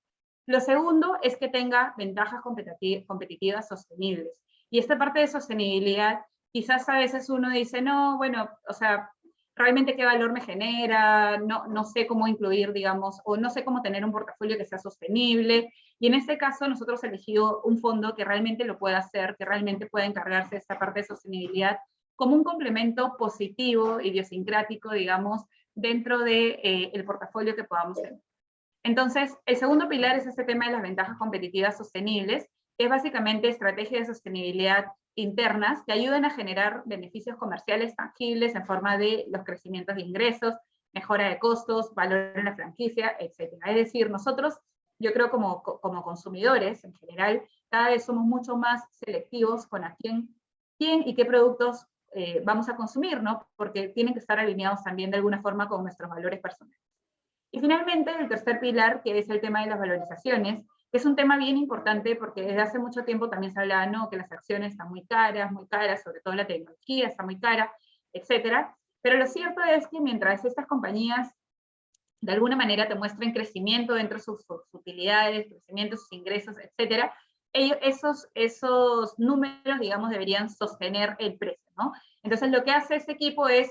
Lo segundo es que tenga ventajas competitivas sostenibles. Y esta parte de sostenibilidad, quizás a veces uno dice, no, bueno, o sea, realmente qué valor me genera, no sé cómo incluir, digamos, o no sé cómo tener un portafolio que sea sostenible, y en este caso nosotros hemos elegido un fondo que realmente lo pueda hacer, que realmente pueda encargarse de esta parte de sostenibilidad, como un complemento positivo, idiosincrático, digamos, dentro del portafolio que podamos tener. Entonces, el segundo pilar es este tema de las ventajas competitivas sostenibles, que es básicamente estrategias de sostenibilidad internas que ayuden a generar beneficios comerciales tangibles en forma de los crecimientos de ingresos, mejora de costos, valor en la franquicia, etc. Es decir, nosotros, yo creo como consumidores en general, cada vez somos mucho más selectivos con a quién y qué productos vamos a consumir, ¿no? Porque tienen que estar alineados también de alguna forma con nuestros valores personales. Y finalmente, el tercer pilar, que es el tema de las valorizaciones, que es un tema bien importante porque desde hace mucho tiempo también se hablaba, no, que las acciones están muy caras, sobre todo la tecnología está muy cara, etcétera. Pero lo cierto es que mientras estas compañías de alguna manera te muestren crecimiento dentro de sus utilidades, crecimiento de sus ingresos, etcétera, esos números, digamos, deberían sostener el precio, ¿no? Entonces lo que hace este equipo es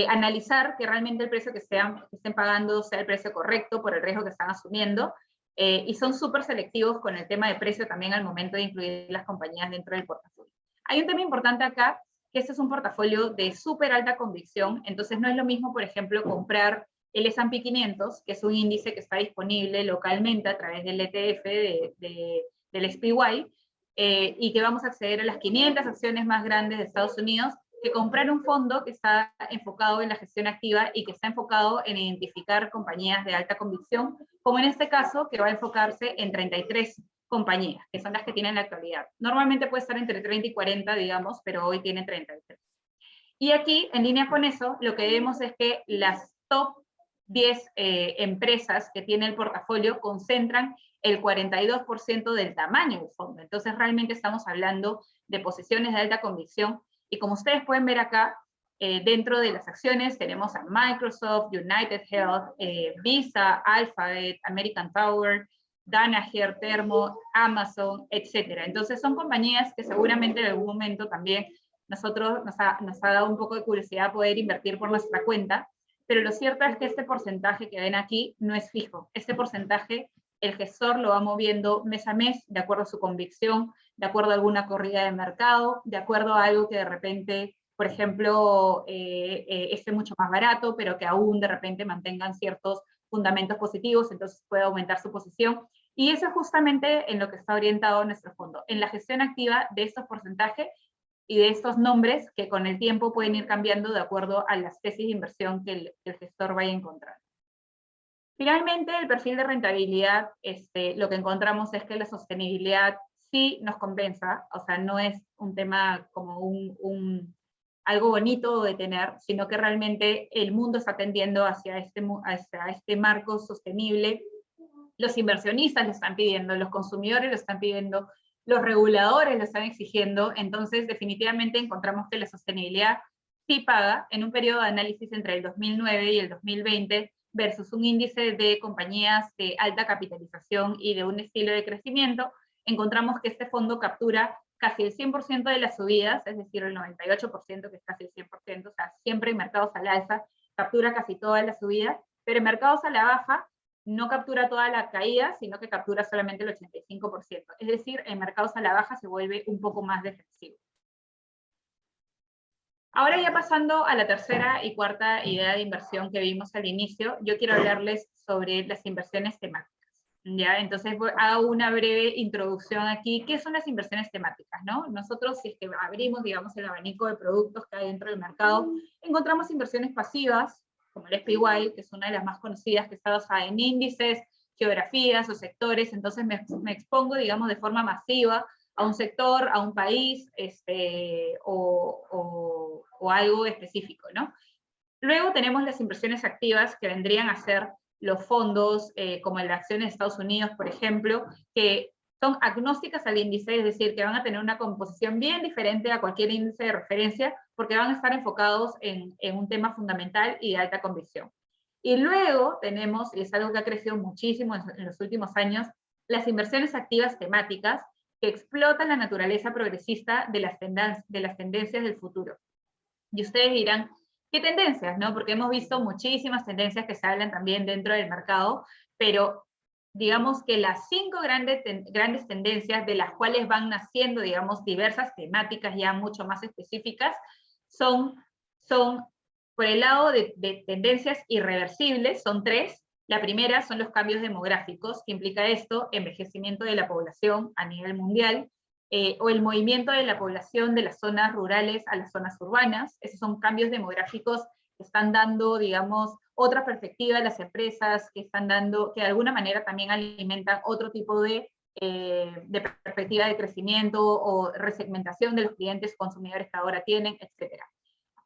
analizar que realmente el precio que estén pagando sea el precio correcto por el riesgo que están asumiendo, y son súper selectivos con el tema de precio también al momento de incluir las compañías dentro del portafolio. Hay un tema importante acá, que este es un portafolio de súper alta convicción, entonces no es lo mismo, por ejemplo, comprar el S&P 500, que es un índice que está disponible localmente a través del ETF del SPY, y que vamos a acceder a las 500 acciones más grandes de Estados Unidos, que comprar un fondo que está enfocado en la gestión activa y que está enfocado en identificar compañías de alta convicción, como en este caso, que va a enfocarse en 33 compañías, que son las que tienen en la actualidad. Normalmente puede estar entre 30 y 40, digamos, pero hoy tiene 33. Y aquí, en línea con eso, lo que vemos es que las top 10 empresas que tiene el portafolio concentran el 42% del tamaño del fondo. Entonces, realmente estamos hablando de posiciones de alta convicción. Y como ustedes pueden ver acá, dentro de las acciones tenemos a Microsoft, United Health, Visa, Alphabet, American Tower, Danaher, Thermo, Amazon, etc. Entonces son compañías que seguramente en algún momento también nos ha dado un poco de curiosidad poder invertir por nuestra cuenta, pero lo cierto es que este porcentaje que ven aquí no es fijo. Este porcentaje el gestor lo va moviendo mes a mes, de acuerdo a su convicción, de acuerdo a alguna corrida de mercado, de acuerdo a algo que de repente, por ejemplo, esté mucho más barato, pero que aún de repente mantengan ciertos fundamentos positivos, entonces puede aumentar su posición. Y eso es justamente en lo que está orientado nuestro fondo, en la gestión activa de estos porcentajes y de estos nombres que con el tiempo pueden ir cambiando de acuerdo a las tesis de inversión que el gestor vaya encontrando. Finalmente, el perfil de rentabilidad, lo que encontramos es que la sostenibilidad sí nos compensa, o sea, no es un tema como algo bonito de tener, sino que realmente el mundo está tendiendo hacia este marco sostenible. Los inversionistas lo están pidiendo, los consumidores lo están pidiendo, los reguladores lo están exigiendo, entonces definitivamente encontramos que la sostenibilidad sí paga. En un periodo de análisis entre el 2009 y el 2020, versus un índice de compañías de alta capitalización y de un estilo de crecimiento, encontramos que este fondo captura casi el 100% de las subidas, es decir, el 98%, que es casi el 100%, o sea, siempre en mercados a la alza, captura casi todas las subidas, pero en mercados a la baja, no captura toda la caída, sino que captura solamente el 85%. Es decir, en mercados a la baja se vuelve un poco más defensivo. Ahora ya pasando a la tercera y cuarta idea de inversión que vimos al inicio, yo quiero hablarles sobre las inversiones temáticas. ¿Ya? Entonces hago una breve introducción aquí. ¿Qué son las inversiones temáticas? ¿No? Nosotros, si es que abrimos, digamos, el abanico de productos que hay dentro del mercado, encontramos inversiones pasivas, como el SPY, que es una de las más conocidas, que está basada en índices, geografías o sectores, entonces me expongo, digamos, de forma masiva a un sector, a un país, o algo específico, ¿no? Luego tenemos las inversiones activas, que vendrían a ser los fondos, como el de acciones de Estados Unidos, por ejemplo, que son agnósticas al índice, es decir, que van a tener una composición bien diferente a cualquier índice de referencia, porque van a estar enfocados en un tema fundamental y de alta convicción. Y luego tenemos, y es algo que ha crecido muchísimo en los últimos años, las inversiones activas temáticas, que explotan la naturaleza progresista de las tendencias del futuro. Y ustedes dirán, ¿qué tendencias? ¿No? Porque hemos visto muchísimas tendencias que se hablan también dentro del mercado, pero digamos que las 5 grandes tendencias de las cuales van naciendo, digamos, diversas temáticas ya mucho más específicas, son por el lado de tendencias irreversibles, son 3. La primera son los cambios demográficos, que implica esto, envejecimiento de la población a nivel mundial, o el movimiento de la población de las zonas rurales a las zonas urbanas. Esos son cambios demográficos que están dando, digamos, otra perspectiva a las empresas, que están dando, que de alguna manera también alimentan otro tipo de perspectiva de crecimiento o resegmentación de los clientes consumidores que ahora tienen, etc.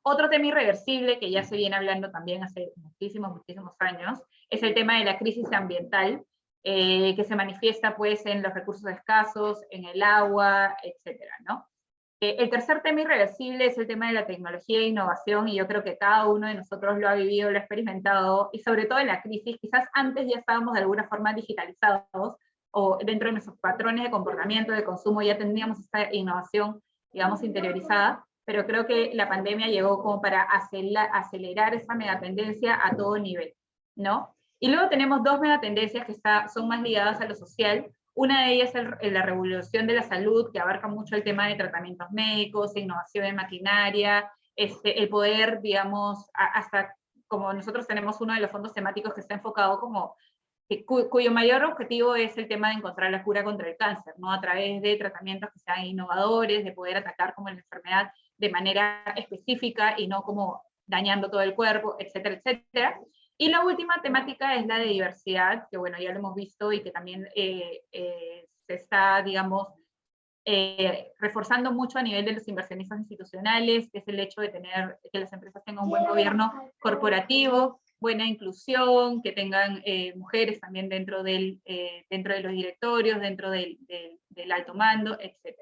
Otro tema irreversible que ya se viene hablando también hace muchísimos años, es el tema de la crisis ambiental, que se manifiesta pues en los recursos escasos, en el agua, etcétera, ¿no? El tercer tema irreversible es el tema de la tecnología e innovación, y yo creo que cada uno de nosotros lo ha vivido, lo ha experimentado, y sobre todo en la crisis. Quizás antes ya estábamos de alguna forma digitalizados, o dentro de nuestros patrones de comportamiento, de consumo, ya teníamos esta innovación, digamos, interiorizada, pero creo que la pandemia llegó como para acelerar esa megatendencia a todo nivel, ¿no? Y luego tenemos 2 megatendencias que son más ligadas a lo social. Una de ellas es la revolución de la salud, que abarca mucho el tema de tratamientos médicos, innovación en maquinaria, el poder, digamos, hasta como nosotros tenemos uno de los fondos temáticos que está enfocado como, cuyo mayor objetivo es el tema de encontrar la cura contra el cáncer, ¿no? A través de tratamientos que sean innovadores, de poder atacar como la enfermedad de manera específica y no como dañando todo el cuerpo, etcétera, etcétera. Y la última temática es la de diversidad, que bueno, ya lo hemos visto y que también se está, digamos, reforzando mucho a nivel de los inversionistas institucionales, que es el hecho de tener, que las empresas tengan un buen gobierno corporativo, buena inclusión, que tengan mujeres también dentro de los directorios, dentro del alto mando, etc.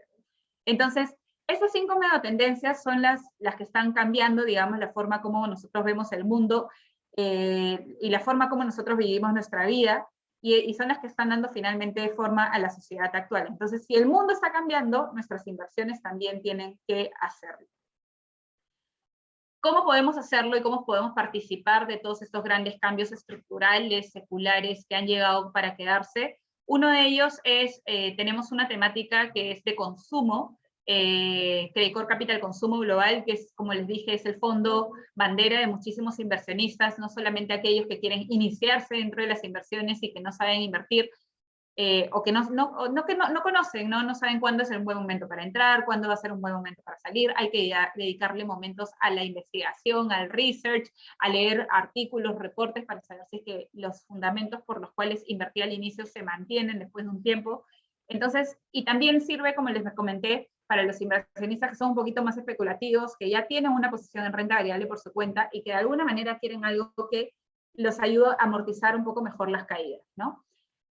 Entonces, esas 5 megatendencias son las que están cambiando, digamos, la forma como nosotros vemos el mundo y la forma como nosotros vivimos nuestra vida, y son las que están dando finalmente forma a la sociedad actual. Entonces, si el mundo está cambiando, nuestras inversiones también tienen que hacerlo. ¿Cómo podemos hacerlo y cómo podemos participar de todos estos grandes cambios estructurales, seculares, que han llegado para quedarse? Uno de ellos es, tenemos una temática que es de consumo, Credit Corp Capital Consumo Global, que es, como les dije, es el fondo bandera de muchísimos inversionistas, no solamente aquellos que quieren iniciarse dentro de las inversiones y que no saben invertir, o que no conocen, no saben cuándo es el buen momento para entrar, cuándo va a ser un buen momento para salir. Hay que dedicarle momentos a la investigación, al research, a leer artículos, reportes, para saber si es que los fundamentos por los cuales invertí al inicio se mantienen después de un tiempo. Entonces, y también sirve, como les comenté, para los inversionistas que son un poquito más especulativos, que ya tienen una posición en renta variable por su cuenta y que de alguna manera quieren algo que los ayude a amortizar un poco mejor las caídas, ¿no?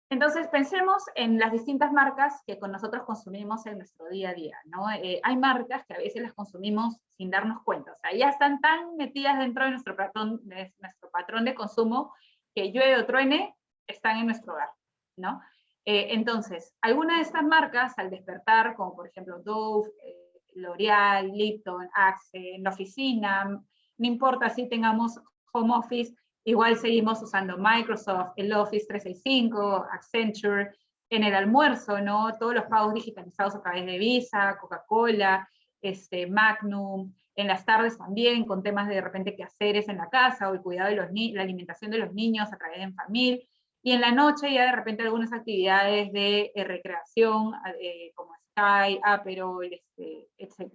Entonces, pensemos en las distintas marcas que con nosotros consumimos en nuestro día a día, ¿no? Hay marcas que a veces las consumimos sin darnos cuenta, o sea, ya están tan metidas dentro de nuestro patrón de consumo que llueve o truene, están en nuestro hogar, ¿no? Entonces, algunas de estas marcas, al despertar, como por ejemplo Dove, L'Oreal, Lipton, Axe, en la oficina, no importa si tengamos home office, igual seguimos usando Microsoft, el Office 365, Accenture, en el almuerzo, ¿no? Todos los pagos digitalizados a través de Visa, Coca-Cola, Magnum, en las tardes también, con temas de repente quehaceres en la casa, o el cuidado de la alimentación de los niños a través de Enfamil, y en la noche ya de repente algunas actividades de recreación, como Sky, Aperol, etc.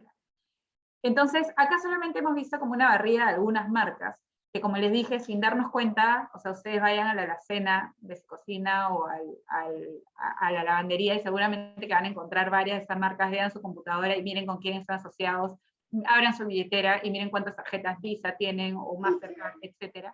Entonces, acá solamente hemos visto como una barrida de algunas marcas, que como les dije, sin darnos cuenta, o sea, ustedes vayan a la alacena de su cocina o a la lavandería y seguramente que van a encontrar varias de estas marcas, vean su computadora y miren con quién están asociados, abran su billetera y miren cuántas tarjetas Visa tienen o Mastercard, etc.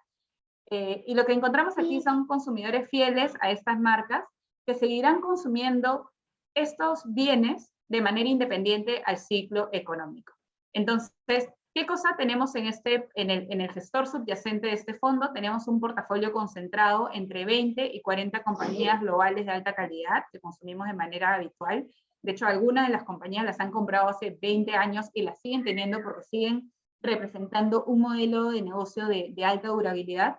Y lo que encontramos aquí son consumidores fieles a estas marcas que seguirán consumiendo estos bienes de manera independiente al ciclo económico. Entonces, ¿qué cosa tenemos en el gestor subyacente de este fondo? Tenemos un portafolio concentrado entre 20 y 40 compañías globales de alta calidad que consumimos de manera habitual. De hecho, algunas de las compañías las han comprado hace 20 años y las siguen teniendo porque siguen representando un modelo de negocio de alta durabilidad.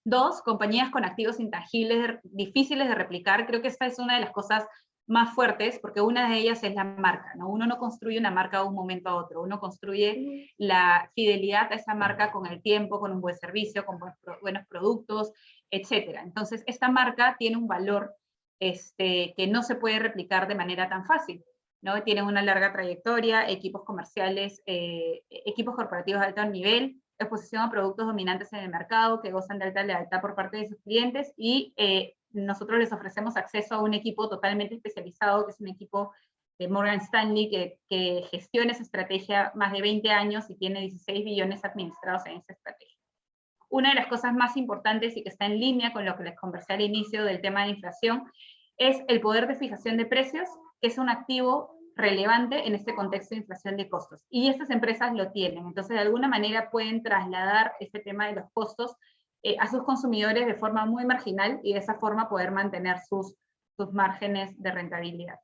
2, compañías con activos intangibles difíciles de replicar. Creo que esta es una de las cosas más fuertes, porque una de ellas es la marca, ¿no? Uno no construye una marca de un momento a otro, uno construye la fidelidad a esa marca con el tiempo, con un buen servicio, con buenos productos, etc. Entonces, esta marca tiene un valor que no se puede replicar de manera tan fácil, ¿no? Tienen una larga trayectoria, equipos comerciales, equipos corporativos de alto nivel, exposición a productos dominantes en el mercado que gozan de alta lealtad por parte de sus clientes, y nosotros les ofrecemos acceso a un equipo totalmente especializado, que es un equipo de Morgan Stanley, que gestiona esa estrategia más de 20 años y tiene 16 billones administrados en esa estrategia. Una de las cosas más importantes y que está en línea con lo que les conversé al inicio del tema de inflación es el poder de fijación de precios, que es un activo relevante en este contexto de inflación de costos. Y estas empresas lo tienen, entonces de alguna manera pueden trasladar este tema de los costos a sus consumidores de forma muy marginal y de esa forma poder mantener sus márgenes de rentabilidad.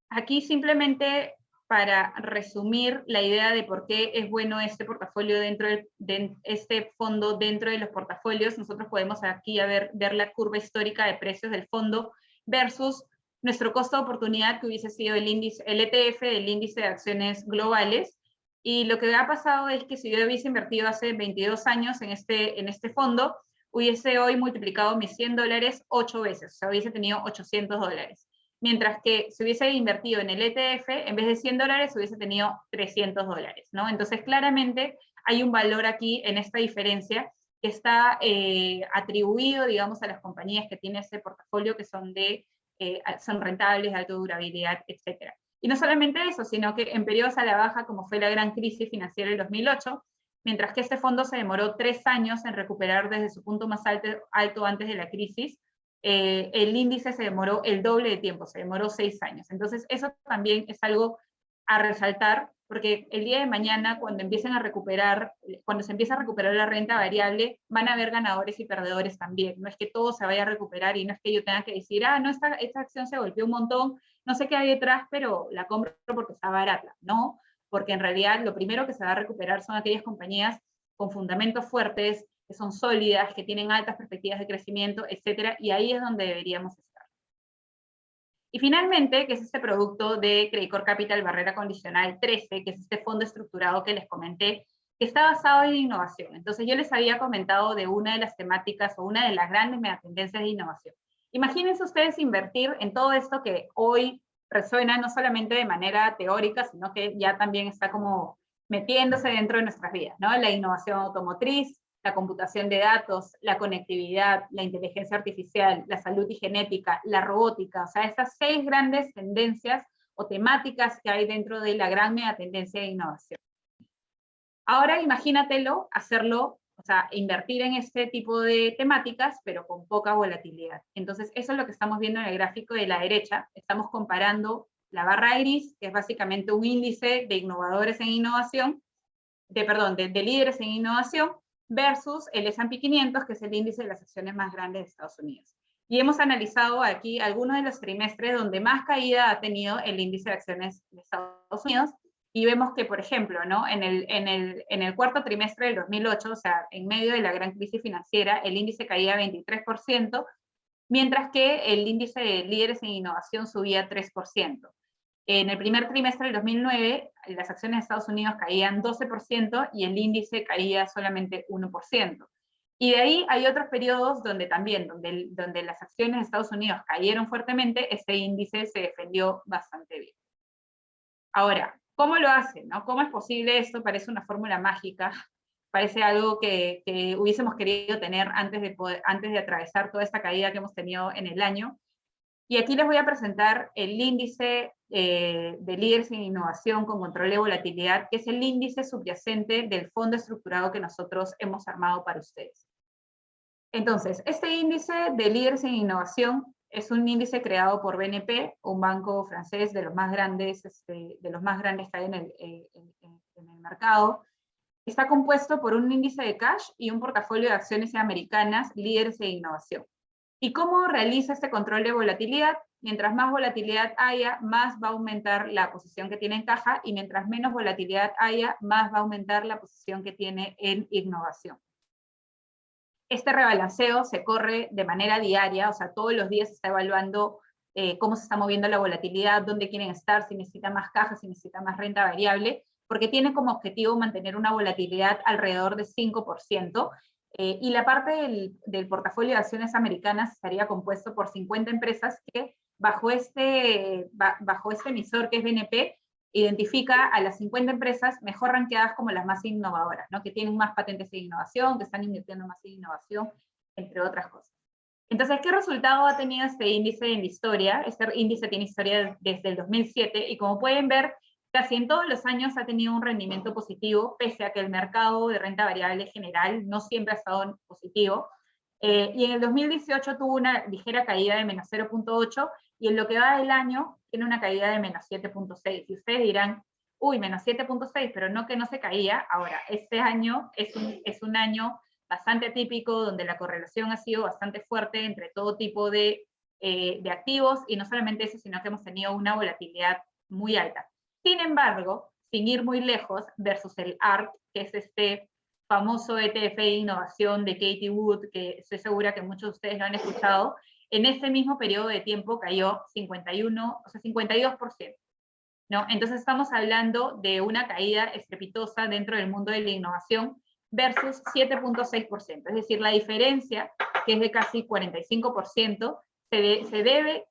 Aquí simplemente para resumir la idea de por qué es bueno este portafolio de este fondo dentro de los portafolios. Nosotros podemos aquí ver la curva histórica de precios del fondo versus nuestro costo de oportunidad, que hubiese sido el ETF, el índice de acciones globales. Y lo que ha pasado es que si yo hubiese invertido hace 22 años en este fondo, hubiese hoy multiplicado mis $100 8 veces, o sea, hubiese tenido $800. Mientras que si hubiese invertido en el ETF, en vez de $100, hubiese tenido $300, ¿no? Entonces, claramente, hay un valor aquí en esta diferencia que está atribuido, digamos, a las compañías que tienen ese portafolio, que son rentables, de alta durabilidad, etc. Y no solamente eso, sino que en periodos a la baja, como fue la gran crisis financiera del 2008, mientras que este fondo se demoró 3 años en recuperar desde su punto más alto antes de la crisis, el índice se demoró el doble de tiempo, se demoró 6 años. Entonces eso también es algo a resaltar, porque el día de mañana, cuando se empieza a recuperar la renta variable, van a haber ganadores y perdedores también. No es que todo se vaya a recuperar y no es que yo tenga que decir, no, esta acción se golpeó un montón, no sé qué hay detrás, pero la compro porque está barata. No, porque en realidad lo primero que se va a recuperar son aquellas compañías con fundamentos fuertes, que son sólidas, que tienen altas perspectivas de crecimiento, etcétera, y ahí es donde deberíamos estar. Y finalmente, que es este producto de Credicorp Capital Barrera Condicional 13, que es este fondo estructurado que les comenté, que está basado en innovación. Entonces yo les había comentado de una de las temáticas o una de las grandes megatendencias de innovación. Imagínense ustedes invertir en todo esto que hoy resuena no solamente de manera teórica, sino que ya también está como metiéndose dentro de nuestras vidas, ¿no? La innovación automotriz, la computación de datos, la conectividad, la inteligencia artificial, la salud y genética, la robótica, o sea, estas 6 grandes tendencias o temáticas que hay dentro de la gran megatendencia de innovación. Ahora imagínatelo, hacerlo, o sea, invertir en este tipo de temáticas, pero con poca volatilidad. Entonces, eso es lo que estamos viendo en el gráfico de la derecha. Estamos comparando la barra gris, que es básicamente un índice de innovadores en innovación, de líderes en innovación, versus el S&P 500, que es el índice de las acciones más grandes de Estados Unidos. Y hemos analizado aquí algunos de los trimestres donde más caída ha tenido el índice de acciones de Estados Unidos, y vemos que, por ejemplo, ¿no? en el cuarto trimestre del 2008, o sea, en medio de la gran crisis financiera, el índice caía 23%, mientras que el índice de líderes en innovación subía 3%. En el primer trimestre del 2009, las acciones de Estados Unidos caían 12% y el índice caía solamente 1%. Y de ahí hay otros periodos donde también, donde las acciones de Estados Unidos cayeron fuertemente, este índice se defendió bastante bien. Ahora, ¿cómo lo hacen? ¿No? ¿Cómo es posible esto? Parece una fórmula mágica, parece algo que hubiésemos querido tener antes de atravesar toda esta caída que hemos tenido en el año. Y aquí les voy a presentar el índice de líderes en innovación con control de volatilidad, que es el índice subyacente del fondo estructurado que nosotros hemos armado para ustedes. Entonces, este índice de líderes en innovación es un índice creado por BNP, un banco francés de los más grandes, que hay en el mercado. Está compuesto por un índice de cash y un portafolio de acciones americanas líderes en innovación. ¿Y cómo realiza este control de volatilidad? Mientras más volatilidad haya, más va a aumentar la posición que tiene en caja, y mientras menos volatilidad haya, más va a aumentar la posición que tiene en innovación. Este rebalanceo se corre de manera diaria, o sea, todos los días se está evaluando cómo se está moviendo la volatilidad, dónde quieren estar, si necesita más caja, si necesita más renta variable, porque tiene como objetivo mantener una volatilidad alrededor de 5%, y la parte del portafolio de acciones americanas estaría compuesto por 50 empresas que bajo este emisor que es BNP, identifica a las 50 empresas mejor rankeadas como las más innovadoras, ¿no? Que tienen más patentes de innovación, que están invirtiendo más en innovación, entre otras cosas. Entonces, ¿qué resultado ha tenido este índice en la historia? Este índice tiene historia desde el 2007, y como pueden ver, casi en todos los años ha tenido un rendimiento positivo, pese a que el mercado de renta variable general no siempre ha estado positivo. Y en el 2018 tuvo una ligera caída de menos 0.8, y en lo que va del año tiene una caída de menos 7.6. Y ustedes dirán, uy, menos 7.6, pero no que no se caía. Ahora, este año es un año bastante atípico, donde la correlación ha sido bastante fuerte entre todo tipo de activos, y no solamente eso, sino que hemos tenido una volatilidad muy alta. Sin embargo, sin ir muy lejos, versus el ARK, que es este famoso ETF de innovación de Katie Wood, que estoy segura que muchos de ustedes lo han escuchado, en ese mismo periodo de tiempo cayó 52%. ¿No? Entonces estamos hablando de una caída estrepitosa dentro del mundo de la innovación versus 7.6%. Es decir, la diferencia, que es de casi 45%, se debe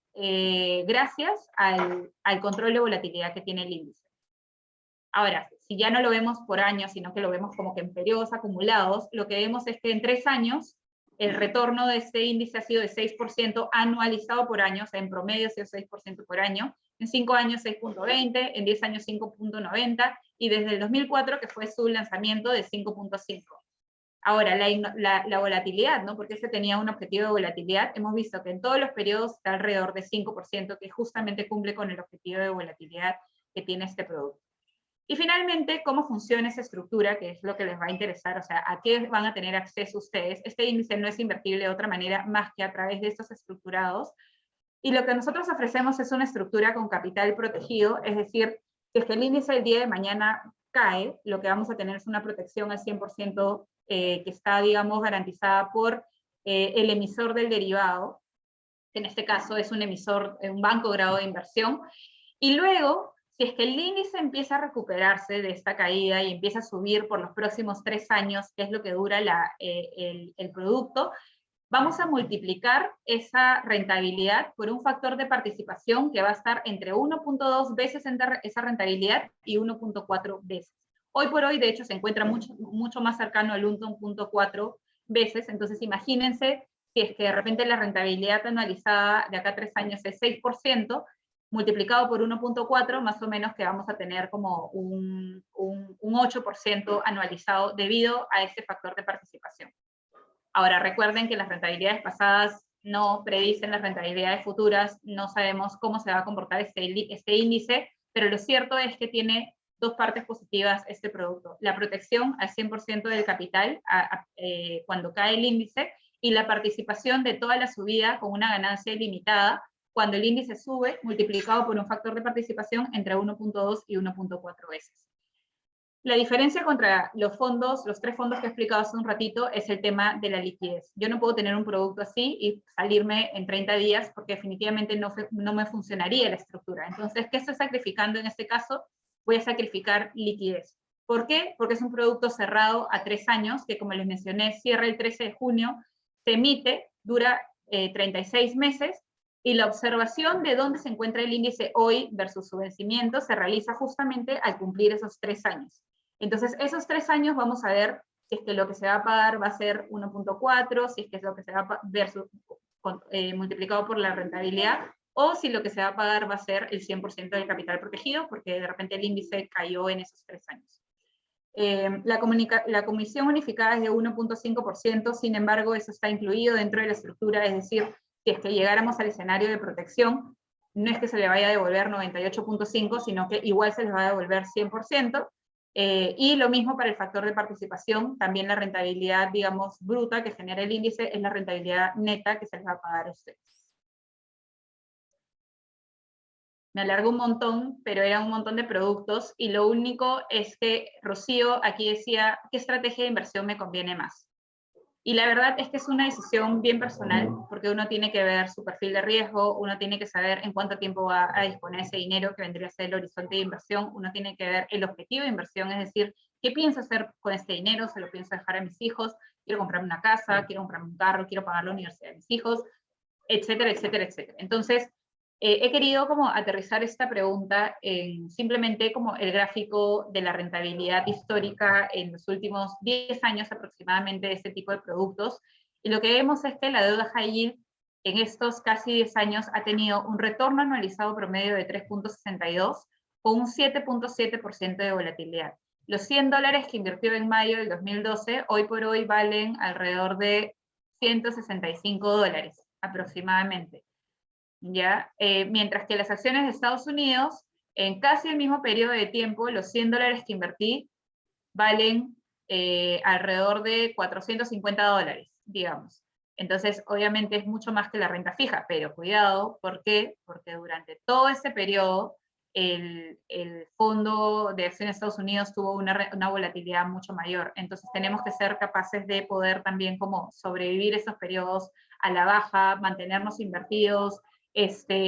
gracias al control de volatilidad que tiene el índice. Ahora, si ya no lo vemos por años, sino que lo vemos como que en periodos acumulados, lo que vemos es que en 3 años el retorno de este índice ha sido de 6% anualizado por año, o sea, en promedio ha sido 6% por año, en 5 años 6.20, en 10 años 5.90, y desde el 2004, que fue su lanzamiento, de 5.5. Ahora, la volatilidad, ¿no? Porque se tenía un objetivo de volatilidad, hemos visto que en todos los periodos está alrededor de 5%, que justamente cumple con el objetivo de volatilidad que tiene este producto. Y finalmente, cómo funciona esa estructura, que es lo que les va a interesar, o sea, a qué van a tener acceso ustedes. Este índice no es invertible de otra manera más que a través de estos estructurados. Y lo que nosotros ofrecemos es una estructura con capital protegido, es decir, si es que el índice el día de mañana cae, lo que vamos a tener es una protección al 100% que está, digamos, garantizada por el emisor del derivado, que en este caso es un emisor, un banco grado de inversión, y luego, si es que el índice empieza a recuperarse de esta caída y empieza a subir por los próximos 3 años, que es lo que dura el producto, vamos a multiplicar esa rentabilidad por un factor de participación que va a estar entre 1.2 veces esa rentabilidad y 1.4 veces. Hoy por hoy, de hecho, se encuentra mucho más cercano al 1.4 veces, entonces imagínense si es que de repente la rentabilidad anualizada de acá a 3 años es 6%, multiplicado por 1.4, más o menos que vamos a tener como un 8% anualizado debido a ese factor de participación. Ahora, recuerden que las rentabilidades pasadas no predicen las rentabilidades futuras, no sabemos cómo se va a comportar este índice, pero lo cierto es que tiene 2 partes positivas este producto. La protección al 100% del capital cuando cae el índice, y la participación de toda la subida con una ganancia ilimitada cuando el índice sube, multiplicado por un factor de participación entre 1.2 y 1.4 veces. La diferencia contra los fondos, los 3 fondos que he explicado hace un ratito, es el tema de la liquidez. Yo no puedo tener un producto así y salirme en 30 días porque definitivamente no me funcionaría la estructura. Entonces, ¿qué estoy sacrificando en este caso? Voy a sacrificar liquidez. ¿Por qué? Porque es un producto cerrado a 3 años, que como les mencioné, cierra el 13 de junio, se emite, dura 36 meses, y la observación de dónde se encuentra el índice hoy versus su vencimiento se realiza justamente al cumplir esos 3 años. Entonces, esos 3 años vamos a ver si es que lo que se va a pagar va a ser 1.4, si es que es lo que se va a versus, multiplicado por la rentabilidad, o si lo que se va a pagar va a ser el 100% del capital protegido, porque de repente el índice cayó en esos 3 años. La comisión unificada es de 1.5%, sin embargo, eso está incluido dentro de la estructura, es decir, si es que llegáramos al escenario de protección, no es que se le vaya a devolver 98.5, sino que igual se les va a devolver 100%, y lo mismo para el factor de participación, también la rentabilidad, digamos, bruta que genera el índice es la rentabilidad neta que se les va a pagar a ustedes. Me alargo un montón, pero eran un montón de productos, y lo único es que Rocío aquí decía, ¿qué estrategia de inversión me conviene más? Y la verdad es que es una decisión bien personal, porque uno tiene que ver su perfil de riesgo, uno tiene que saber en cuánto tiempo va a disponer ese dinero, que vendría a ser el horizonte de inversión, uno tiene que ver el objetivo de inversión, es decir, ¿qué pienso hacer con este dinero? ¿Se lo pienso dejar a mis hijos? ¿Quiero comprarme una casa? ¿Quiero comprarme un carro? ¿Quiero pagar la universidad de mis hijos? Etcétera, etcétera, etcétera. Entonces, he querido como aterrizar esta pregunta en simplemente como el gráfico de la rentabilidad histórica en los últimos 10 años aproximadamente de este tipo de productos, y lo que vemos es que la deuda high yield en estos casi 10 años ha tenido un retorno anualizado promedio de 3.62 con un 7.7% de volatilidad. Los $100 que invirtió en mayo del 2012, hoy por hoy valen alrededor de $165 aproximadamente. ¿Ya? Mientras que las acciones de Estados Unidos, en casi el mismo periodo de tiempo, los $100 que invertí valen alrededor de $450, digamos. Entonces, obviamente es mucho más que la renta fija, pero cuidado, ¿por qué? Porque durante todo ese periodo, el fondo de acción de Estados Unidos tuvo una volatilidad mucho mayor. Entonces tenemos que ser capaces de poder también como sobrevivir esos periodos a la baja, mantenernos invertidos,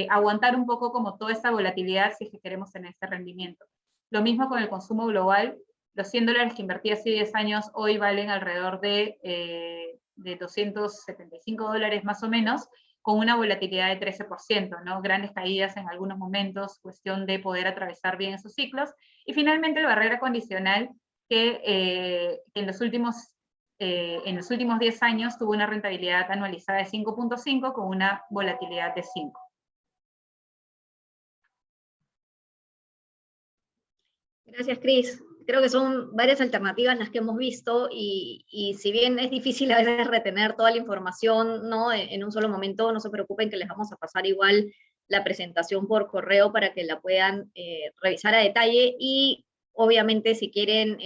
aguantar un poco como toda esta volatilidad si es que queremos tener este rendimiento. Lo mismo con el consumo global. Los $100 que invertí hace 10 años hoy valen alrededor de $275 más o menos, con una volatilidad de 13%, ¿no? Grandes caídas en algunos momentos, cuestión de poder atravesar bien esos ciclos. Y finalmente la barrera condicional, que en los últimos 10 años tuvo una rentabilidad anualizada de 5.5 con una volatilidad de 5. Gracias, Cris. Creo que son varias alternativas las que hemos visto y si bien es difícil a veces retener toda la información, ¿no? En un solo momento, no se preocupen que les vamos a pasar igual la presentación por correo para que la puedan revisar a detalle y obviamente si quieren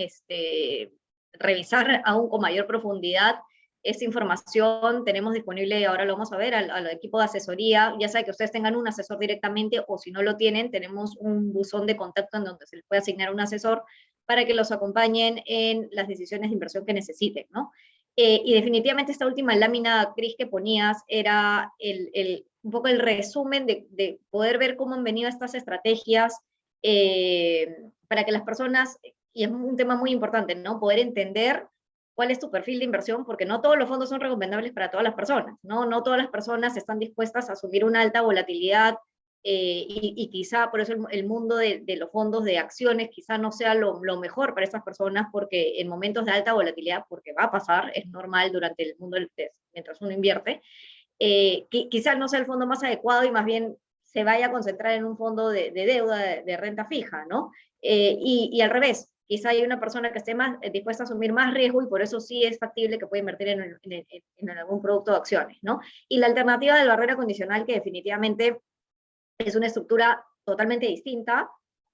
revisar aún con mayor profundidad esta información tenemos disponible, ahora lo vamos a ver, al equipo de asesoría, ya sea que ustedes tengan un asesor directamente o si no lo tienen, tenemos un buzón de contacto en donde se les puede asignar un asesor para que los acompañen en las decisiones de inversión que necesiten, ¿no? Y definitivamente esta última lámina, Cris, que ponías, era un poco el resumen de poder ver cómo han venido estas estrategias para que las personas, y es un tema muy importante, ¿no? Poder entender cuál es tu perfil de inversión, porque no todos los fondos son recomendables para todas las personas, ¿no? No todas las personas están dispuestas a asumir una alta volatilidad, y quizá por eso el mundo de los fondos de acciones quizá no sea lo mejor para estas personas, porque en momentos de alta volatilidad, porque va a pasar, es normal durante el mundo mientras uno invierte, quizá no sea el fondo más adecuado y más bien se vaya a concentrar en un fondo de deuda, de renta fija, ¿no? Y al revés, quizá hay una persona que esté más dispuesta a asumir más riesgo y por eso sí es factible que pueda invertir en algún producto de acciones, ¿no? Y la alternativa de la barrera condicional, que definitivamente es una estructura totalmente distinta.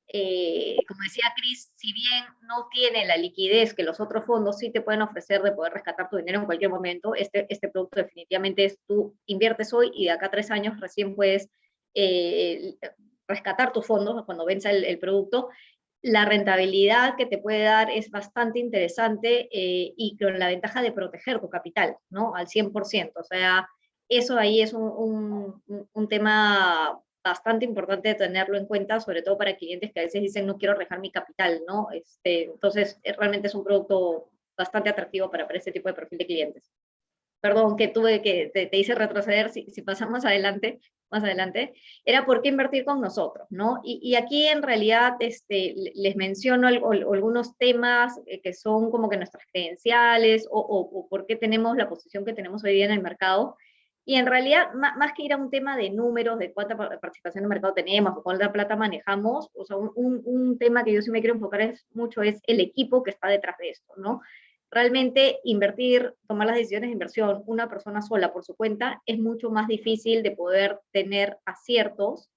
Como decía Cris, si bien no tiene la liquidez que los otros fondos sí te pueden ofrecer de poder rescatar tu dinero en cualquier momento, este producto definitivamente es tú inviertes hoy y de acá a 3 años recién puedes rescatar tus fondos cuando venza el producto. La rentabilidad que te puede dar es bastante interesante y con la ventaja de proteger tu capital, ¿no? Al 100%. O sea, eso ahí es un tema bastante importante de tenerlo en cuenta, sobre todo para clientes que a veces dicen no quiero arriesgar mi capital, ¿no? Entonces, realmente es un producto bastante atractivo para este tipo de perfil de clientes. Perdón, que te hice retroceder, si pasamos adelante, más adelante, era por qué invertir con nosotros, ¿no? Y aquí en realidad les menciono algunos temas que son como que nuestras credenciales o por qué tenemos la posición que tenemos hoy día en el mercado. Y en realidad, más que ir a un tema de números, de cuánta participación en el mercado tenemos o cuánta plata manejamos, o sea, un tema que yo sí me quiero enfocar mucho es el equipo que está detrás de esto, ¿no? Realmente invertir, tomar las decisiones de inversión, una persona sola por su cuenta, es mucho más difícil de poder tener aciertos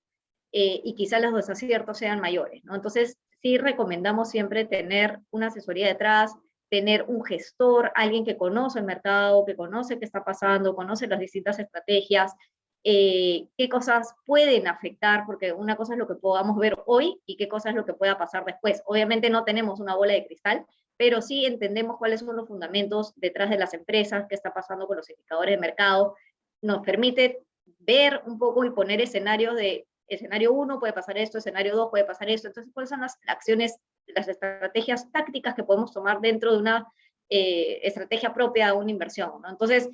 y quizás los desaciertos sean mayores, ¿no? Entonces, sí recomendamos siempre tener una asesoría detrás, tener un gestor, alguien que conoce el mercado, que conoce qué está pasando, conoce las distintas estrategias, qué cosas pueden afectar, porque una cosa es lo que podamos ver hoy y qué cosa es lo que pueda pasar después. Obviamente no tenemos una bola de cristal, pero sí entendemos cuáles son los fundamentos detrás de las empresas, qué está pasando con los indicadores de mercado, nos permite ver un poco y poner escenarios de escenario 1 puede pasar esto, escenario 2 puede pasar esto, entonces cuáles son las acciones, las estrategias tácticas que podemos tomar dentro de una estrategia propia de una inversión, ¿no? Entonces,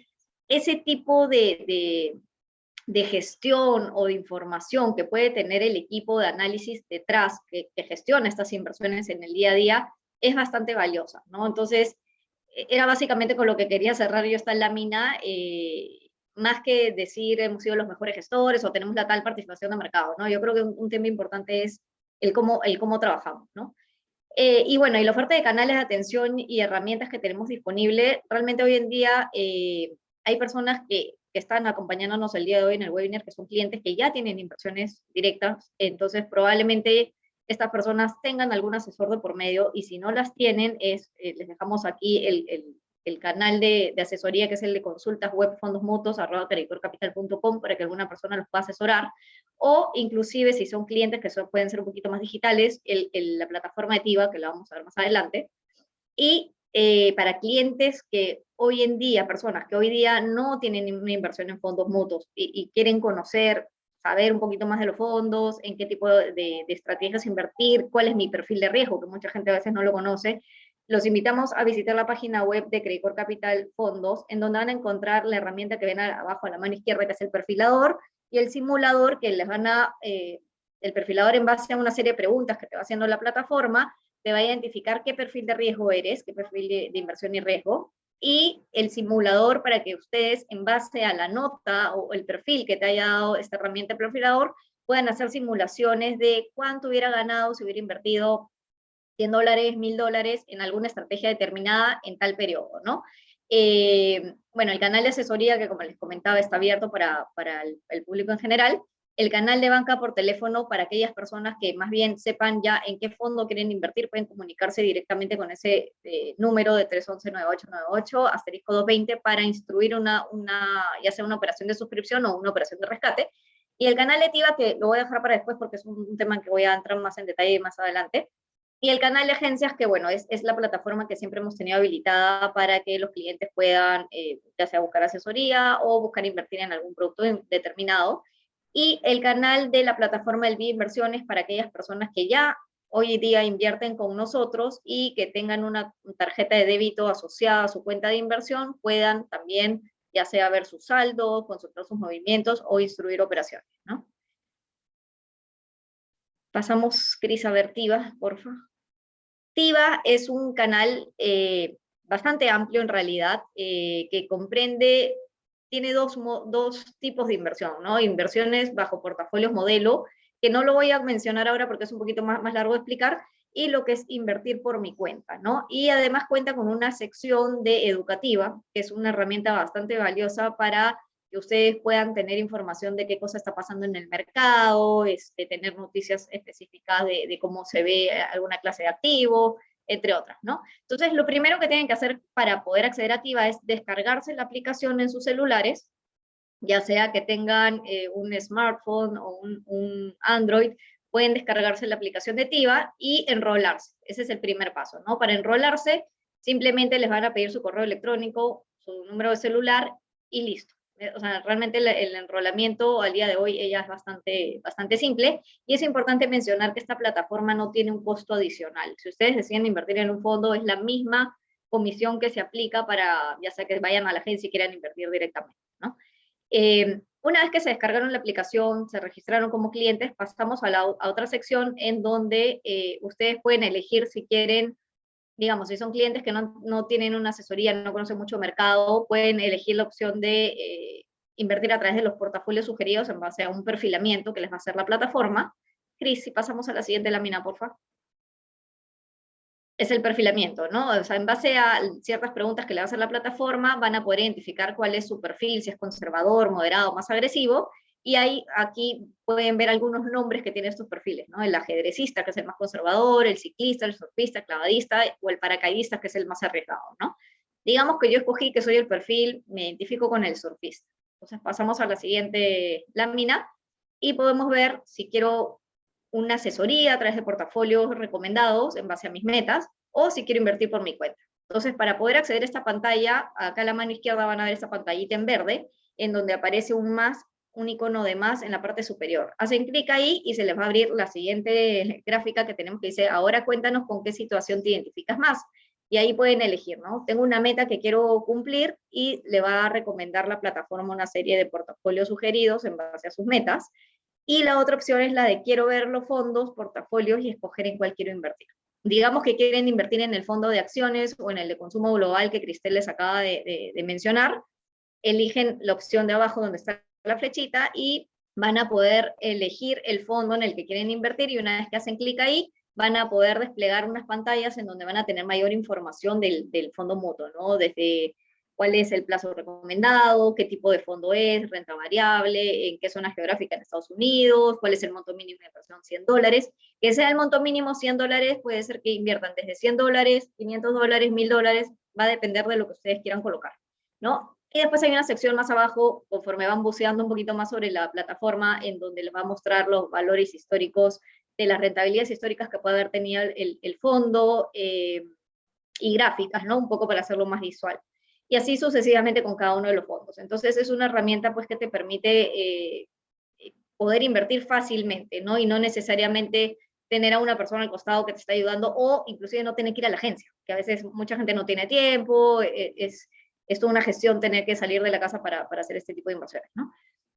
ese tipo de gestión o de información que puede tener el equipo de análisis detrás que gestiona estas inversiones en el día a día es bastante valiosa, ¿no? Entonces, era básicamente con lo que quería cerrar yo esta lámina, más que decir hemos sido los mejores gestores o tenemos la tal participación de mercado, ¿no? Yo creo que un tema importante es el cómo trabajamos, ¿no? Y bueno, y la oferta de canales de atención y herramientas que tenemos disponible, realmente hoy en día hay personas que están acompañándonos el día de hoy en el webinar, que son clientes que ya tienen inversiones directas, entonces probablemente estas personas tengan algún asesor de por medio, y si no las tienen, les dejamos aquí el canal de asesoría, que es el de consultas web fondosmutuos@creditorcapital.com, para que alguna persona los pueda asesorar, o inclusive si son clientes que pueden ser un poquito más digitales, la plataforma de Tiva, que la vamos a ver más adelante, y para clientes que hoy en día, personas que hoy día no tienen ninguna inversión en fondos mutuos y quieren conocer, saber un poquito más de los fondos, en qué tipo de estrategias invertir, cuál es mi perfil de riesgo, que mucha gente a veces no lo conoce, los invitamos a visitar la página web de Credicorp Capital Fondos, en donde van a encontrar la herramienta que ven abajo a la mano izquierda, que es el perfilador, y el simulador que les van a, el perfilador en base a una serie de preguntas que te va haciendo la plataforma, te va a identificar qué perfil de riesgo eres, qué perfil de inversión y riesgo, y el simulador para que ustedes, en base a la nota o el perfil que te haya dado esta herramienta perfilador, puedan hacer simulaciones de cuánto hubiera ganado si hubiera invertido $100, $1000 en alguna estrategia determinada en tal periodo, ¿no? Bueno, el canal de asesoría, que como les comentaba, está abierto para el público en general. El canal de banca por teléfono, para aquellas personas que más bien sepan ya en qué fondo quieren invertir, pueden comunicarse directamente con ese número de 311-9898, asterisco 220, para instruir ya sea una operación de suscripción o una operación de rescate. Y el canal de Tiva, que lo voy a dejar para después porque es un tema que voy a entrar más en detalle más adelante. Y el canal de agencias, que bueno, es la plataforma que siempre hemos tenido habilitada para que los clientes puedan, ya sea buscar asesoría o buscar invertir en algún producto determinado. Y el canal de la plataforma del BI Inversiones para aquellas personas que ya hoy día invierten con nosotros y que tengan una tarjeta de débito asociada a su cuenta de inversión, puedan también, ya sea ver sus saldos, consultar sus movimientos o instruir operaciones, ¿no? Pasamos, Cris, a ver Tiva, porfa. Tiva es un canal bastante amplio en realidad, que comprende, tiene dos tipos de inversión, ¿no? Inversiones bajo portafolios modelo, que no lo voy a mencionar ahora porque es un poquito más largo de explicar, y lo que es invertir por mi cuenta, ¿no? Y además cuenta con una sección de educativa, que es una herramienta bastante valiosa para que ustedes puedan tener información de qué cosa está pasando en el mercado, tener noticias específicas de cómo se ve alguna clase de activo, entre otras, ¿no? Entonces, lo primero que tienen que hacer para poder acceder a Tiva es descargarse la aplicación en sus celulares, ya sea que tengan un smartphone o un Android, pueden descargarse la aplicación de Tiva y enrolarse. Ese es el primer paso, ¿no? Para enrolarse, simplemente les van a pedir su correo electrónico, su número de celular y listo. O sea, realmente el enrolamiento al día de hoy ella es bastante simple, y es importante mencionar que esta plataforma no tiene un costo adicional. Si ustedes deciden invertir en un fondo, es la misma comisión que se aplica para, ya sea que vayan a la agencia y quieran invertir directamente, ¿no? Una vez que se descargaron la aplicación, se registraron como clientes, pasamos a otra sección en donde ustedes pueden elegir si quieren, digamos, si son clientes que no tienen una asesoría, no conocen mucho mercado, pueden elegir la opción de invertir a través de los portafolios sugeridos en base a un perfilamiento que les va a hacer la plataforma. Cris, si pasamos a la siguiente lámina, por favor. Es el perfilamiento, ¿no? O sea, en base a ciertas preguntas que le va a hacer la plataforma, van a poder identificar cuál es su perfil, si es conservador, moderado, más agresivo, y ahí, aquí pueden ver algunos nombres que tienen estos perfiles, ¿no? El ajedrecista, que es el más conservador, el ciclista, el surfista, el clavadista, o el paracaidista, que es el más arriesgado, ¿no? Digamos que yo escogí que soy el perfil, me identifico con el surfista. Entonces pasamos a la siguiente lámina, y podemos ver si quiero una asesoría a través de portafolios recomendados en base a mis metas, o si quiero invertir por mi cuenta. Entonces, para poder acceder a esta pantalla, acá a la mano izquierda van a ver esta pantallita en verde, en donde aparece un icono de más en la parte superior. Hacen clic ahí y se les va a abrir la siguiente gráfica que tenemos, que dice, ahora cuéntanos con qué situación te identificas más. Y ahí pueden elegir, ¿no? Tengo una meta que quiero cumplir, y le va a recomendar la plataforma una serie de portafolios sugeridos en base a sus metas. Y la otra opción es la de quiero ver los fondos, portafolios y escoger en cuál quiero invertir. Digamos que quieren invertir en el fondo de acciones o en el de consumo global que Cristel les acaba de mencionar, eligen la opción de abajo donde está la flechita y van a poder elegir el fondo en el que quieren invertir, y una vez que hacen clic ahí, van a poder desplegar unas pantallas en donde van a tener mayor información del fondo mutuo, ¿no? Desde cuál es el plazo recomendado, qué tipo de fondo es, renta variable, en qué zona geográfica en Estados Unidos, cuál es el monto mínimo de inversión, $100. Que sea el monto mínimo $100, puede ser que inviertan desde $100, $500, $1000, va a depender de lo que ustedes quieran colocar, ¿no? Y después hay una sección más abajo, conforme van buceando un poquito más sobre la plataforma, en donde les va a mostrar los valores históricos de las rentabilidades históricas que puede haber tenido el fondo, y gráficas, ¿no? Un poco para hacerlo más visual. Y así sucesivamente con cada uno de los fondos. Entonces es una herramienta pues que te permite poder invertir fácilmente, ¿no? Y no necesariamente tener a una persona al costado que te está ayudando, o inclusive no tener que ir a la agencia, que a veces mucha gente no tiene tiempo, es toda una gestión tener que salir de la casa para hacer este tipo de inversiones, ¿no?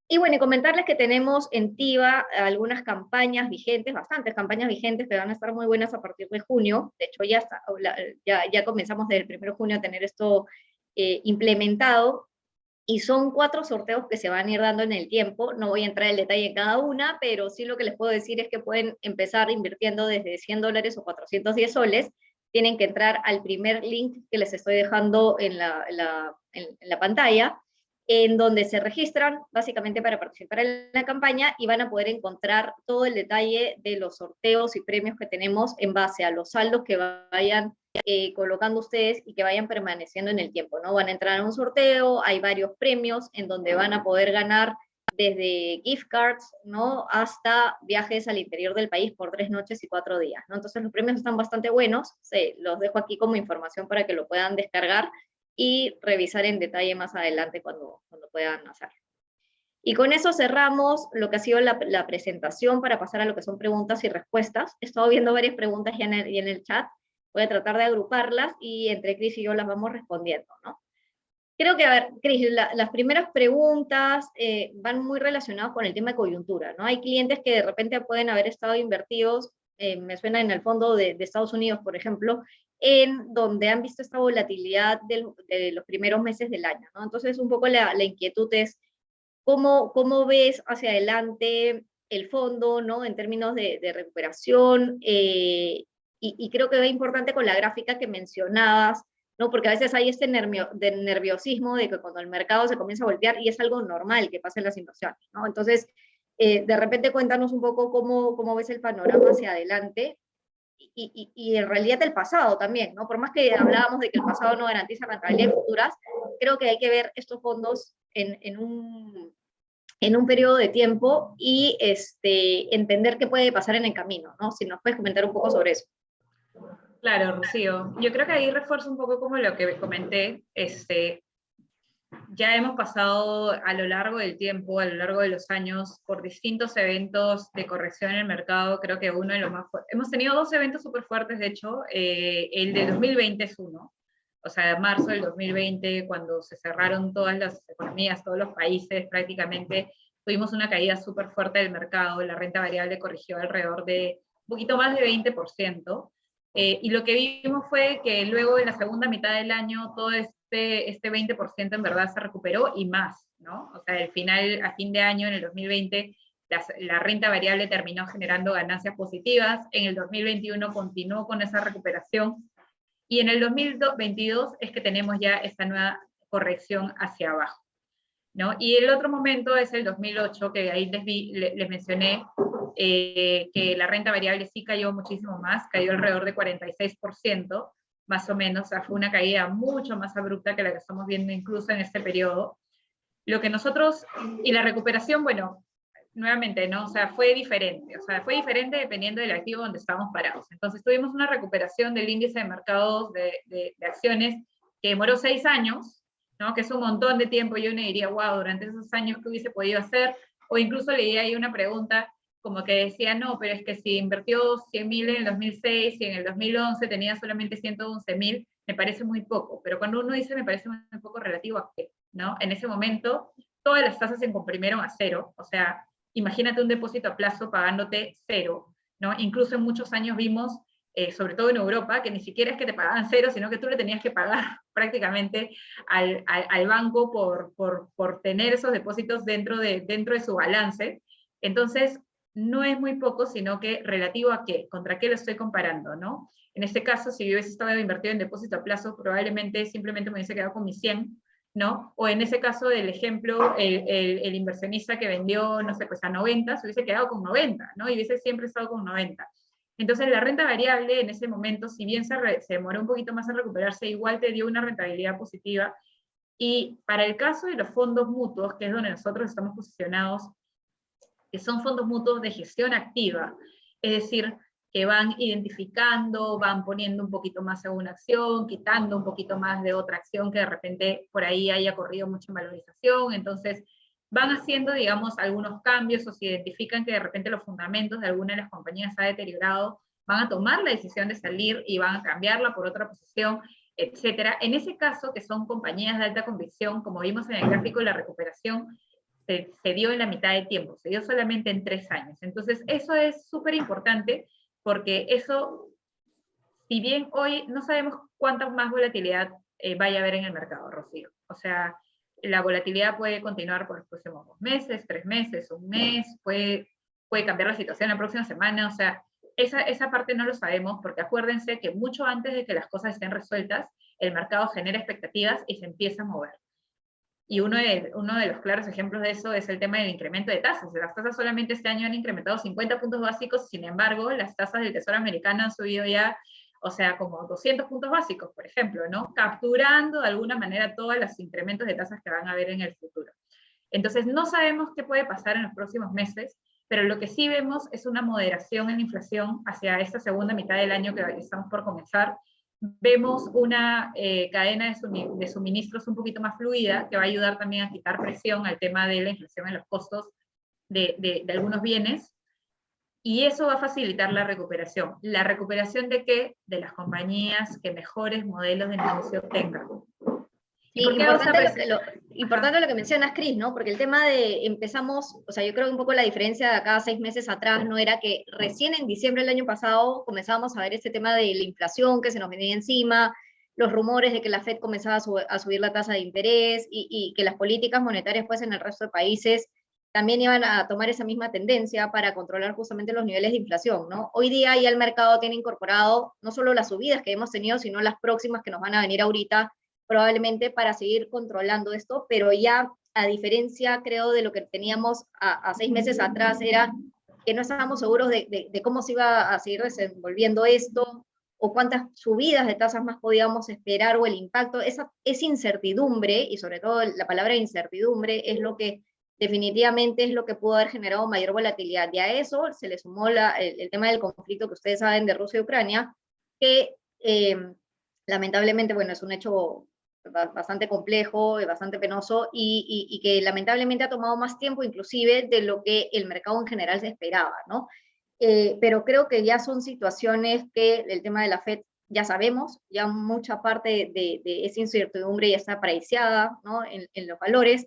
Y bueno, y comentarles que tenemos en TIVA algunas campañas vigentes, bastantes campañas vigentes que van a estar muy buenas a partir de junio. De hecho, ya comenzamos desde el 1 de junio a tener esto implementado. Y son 4 sorteos que se van a ir dando en el tiempo. No voy a entrar en detalle en cada una, pero sí lo que les puedo decir es que pueden empezar invirtiendo desde $100 o 410 soles. Tienen que entrar al primer link que les estoy dejando en la pantalla, en donde se registran básicamente para participar en la campaña, y van a poder encontrar todo el detalle de los sorteos y premios que tenemos en base a los saldos que vayan colocando ustedes y que vayan permaneciendo en el tiempo, ¿no? Van a entrar a un sorteo, hay varios premios en donde van a poder ganar desde gift cards, ¿no? Hasta viajes al interior del país por 3 noches y 4 días, ¿no? Entonces los premios están bastante buenos, los dejo aquí como información para que lo puedan descargar y revisar en detalle más adelante cuando puedan hacerlo. Y con eso cerramos lo que ha sido la presentación, para pasar a lo que son preguntas y respuestas. He estado viendo varias preguntas ya en el chat, voy a tratar de agruparlas y entre Cris y yo las vamos respondiendo, ¿no? Creo que, a ver, Cris, las primeras preguntas van muy relacionadas con el tema de coyuntura, ¿no? Hay clientes que de repente pueden haber estado invertidos, me suena en el fondo de Estados Unidos, por ejemplo, en donde han visto esta volatilidad de los primeros meses del año, ¿no? Entonces, un poco la inquietud es, ¿cómo ves hacia adelante el fondo, ¿no? En términos de recuperación, y creo que es importante con la gráfica que mencionabas, ¿no? Porque a veces hay este nerviosismo de que cuando el mercado se comienza a voltear, y es algo normal que pase en las inversiones, ¿no? Entonces, de repente cuéntanos un poco cómo ves el panorama hacia adelante, y en realidad el pasado también, ¿no? Por más que hablábamos de que el pasado no garantiza rentabilidades futuras, creo que hay que ver estos fondos en un periodo de tiempo y entender qué puede pasar en el camino, ¿no? Si nos puedes comentar un poco sobre eso. Claro, Rocío. Yo creo que ahí refuerzo un poco como lo que comenté. Ya hemos pasado a lo largo del tiempo, a lo largo de los años, por distintos eventos de corrección en el mercado. Creo que uno de los más fuertes. Hemos tenido 2 eventos súper fuertes, de hecho. El de 2020 es uno. O sea, marzo del 2020, cuando se cerraron todas las economías, todos los países prácticamente, tuvimos una caída súper fuerte del mercado. La renta variable corrigió alrededor de un poquito más de 20%. Y lo que vimos fue que luego en la segunda mitad del año todo este 20% en verdad se recuperó y más, ¿no? O sea, al final, a fin de año, en el 2020, la renta variable terminó generando ganancias positivas, en el 2021 continuó con esa recuperación, y en el 2022 es que tenemos ya esta nueva corrección hacia abajo, ¿no? Y el otro momento es el 2008, que ahí les mencioné, que la renta variable sí cayó muchísimo más, cayó alrededor de 46%, más o menos. O sea, fue una caída mucho más abrupta que la que estamos viendo incluso en este periodo. Lo que nosotros, y la recuperación, bueno, nuevamente, ¿no? O sea, fue diferente dependiendo del activo donde estábamos parados. Entonces tuvimos una recuperación del índice de mercados de acciones que demoró 6 años, ¿no? Que es un montón de tiempo. Yo me diría, wow, durante esos años, ¿qué hubiese podido hacer? O incluso leí ahí una pregunta como que decía, no, pero es que si invirtió 100.000 en el 2006 y en el 2011 tenía solamente 111.000, me parece muy poco. Pero cuando uno dice me parece muy poco, relativo a qué, ¿no? En ese momento, todas las tasas se comprimieron a 0. O sea, imagínate un depósito a plazo pagándote 0, ¿no? Incluso en muchos años vimos, sobre todo en Europa, que ni siquiera es que te pagaban 0, sino que tú le tenías que pagar prácticamente al banco por tener esos depósitos dentro de su balance. Entonces, no es muy poco, sino que relativo a qué, contra qué lo estoy comparando, ¿no? En este caso, si yo hubiese estado invertido en depósito a plazo, probablemente simplemente me hubiese quedado con mis 100, ¿no? O en ese caso del ejemplo, el inversionista que vendió, no sé, pues a 90, se hubiese quedado con 90, ¿no? Y hubiese siempre estado con 90. Entonces la renta variable en ese momento, si bien se demoró un poquito más en recuperarse, igual te dio una rentabilidad positiva, Y para el caso de los fondos mutuos, que es donde nosotros estamos posicionados, que son fondos mutuos de gestión activa, es decir, que van identificando, van poniendo un poquito más en una acción, quitando un poquito más de otra acción que de repente por ahí haya corrido mucha valorización, entonces van haciendo, digamos, algunos cambios, o si identifican que de repente los fundamentos de alguna de las compañías se ha deteriorado, van a tomar la decisión de salir y van a cambiarla por otra posición, etcétera. En ese caso, que son compañías de alta convicción, como vimos en el gráfico, la recuperación se dio en la mitad de tiempo, se dio solamente en 3 años. Entonces, eso es súper importante, porque eso, si bien hoy no sabemos cuánta más volatilidad vaya a haber en el mercado, Rocío. O sea, la volatilidad puede continuar por los próximos 2 meses, 3 meses, un mes, puede cambiar la situación la próxima semana, o sea, esa parte no lo sabemos, porque acuérdense que mucho antes de que las cosas estén resueltas, el mercado genera expectativas y se empieza a mover. Y uno de los claros ejemplos de eso es el tema del incremento de tasas. Las tasas solamente este año han incrementado 50 puntos básicos, sin embargo, las tasas del Tesoro americano han subido ya, o sea, como 200 puntos básicos, por ejemplo, ¿no? Capturando de alguna manera todos los incrementos de tasas que van a haber en el futuro. Entonces, no sabemos qué puede pasar en los próximos meses, pero lo que sí vemos es una moderación en la inflación hacia esta segunda mitad del año que estamos por comenzar. Vemos una cadena de suministros un poquito más fluida, que va a ayudar también a quitar presión al tema de la inflación en los costos de algunos bienes, y eso va a facilitar la recuperación. ¿La recuperación de qué? De las compañías que mejores modelos de negocio tengan. ¿Y por qué importante lo que mencionas, Cris, ¿no? Porque el tema de empezamos, o sea, yo creo que un poco la diferencia de acá 6 meses atrás no era que recién en diciembre del año pasado comenzábamos a ver este tema de la inflación que se nos venía encima, los rumores de que la Fed comenzaba a subir la tasa de interés y que las políticas monetarias pues en el resto de países también iban a tomar esa misma tendencia para controlar justamente los niveles de inflación, ¿no? Hoy día ya el mercado tiene incorporado no solo las subidas que hemos tenido, sino las próximas que nos van a venir ahorita, probablemente para seguir controlando esto, pero ya a diferencia, creo, de lo que teníamos a 6 meses atrás, era que no estábamos seguros de cómo se iba a seguir desenvolviendo esto, o cuántas subidas de tasas más podíamos esperar, o el impacto, esa incertidumbre, y sobre todo la palabra incertidumbre, es lo que definitivamente es lo que pudo haber generado mayor volatilidad. Y a eso se le sumó el tema del conflicto que ustedes saben de Rusia y Ucrania, que lamentablemente, bueno, es un hecho bastante complejo y bastante penoso, y que lamentablemente ha tomado más tiempo inclusive de lo que el mercado en general se esperaba, ¿no? Pero creo que ya son situaciones que el tema de la Fed ya sabemos, ya mucha parte de esa incertidumbre ya está priceada, ¿no? En los valores,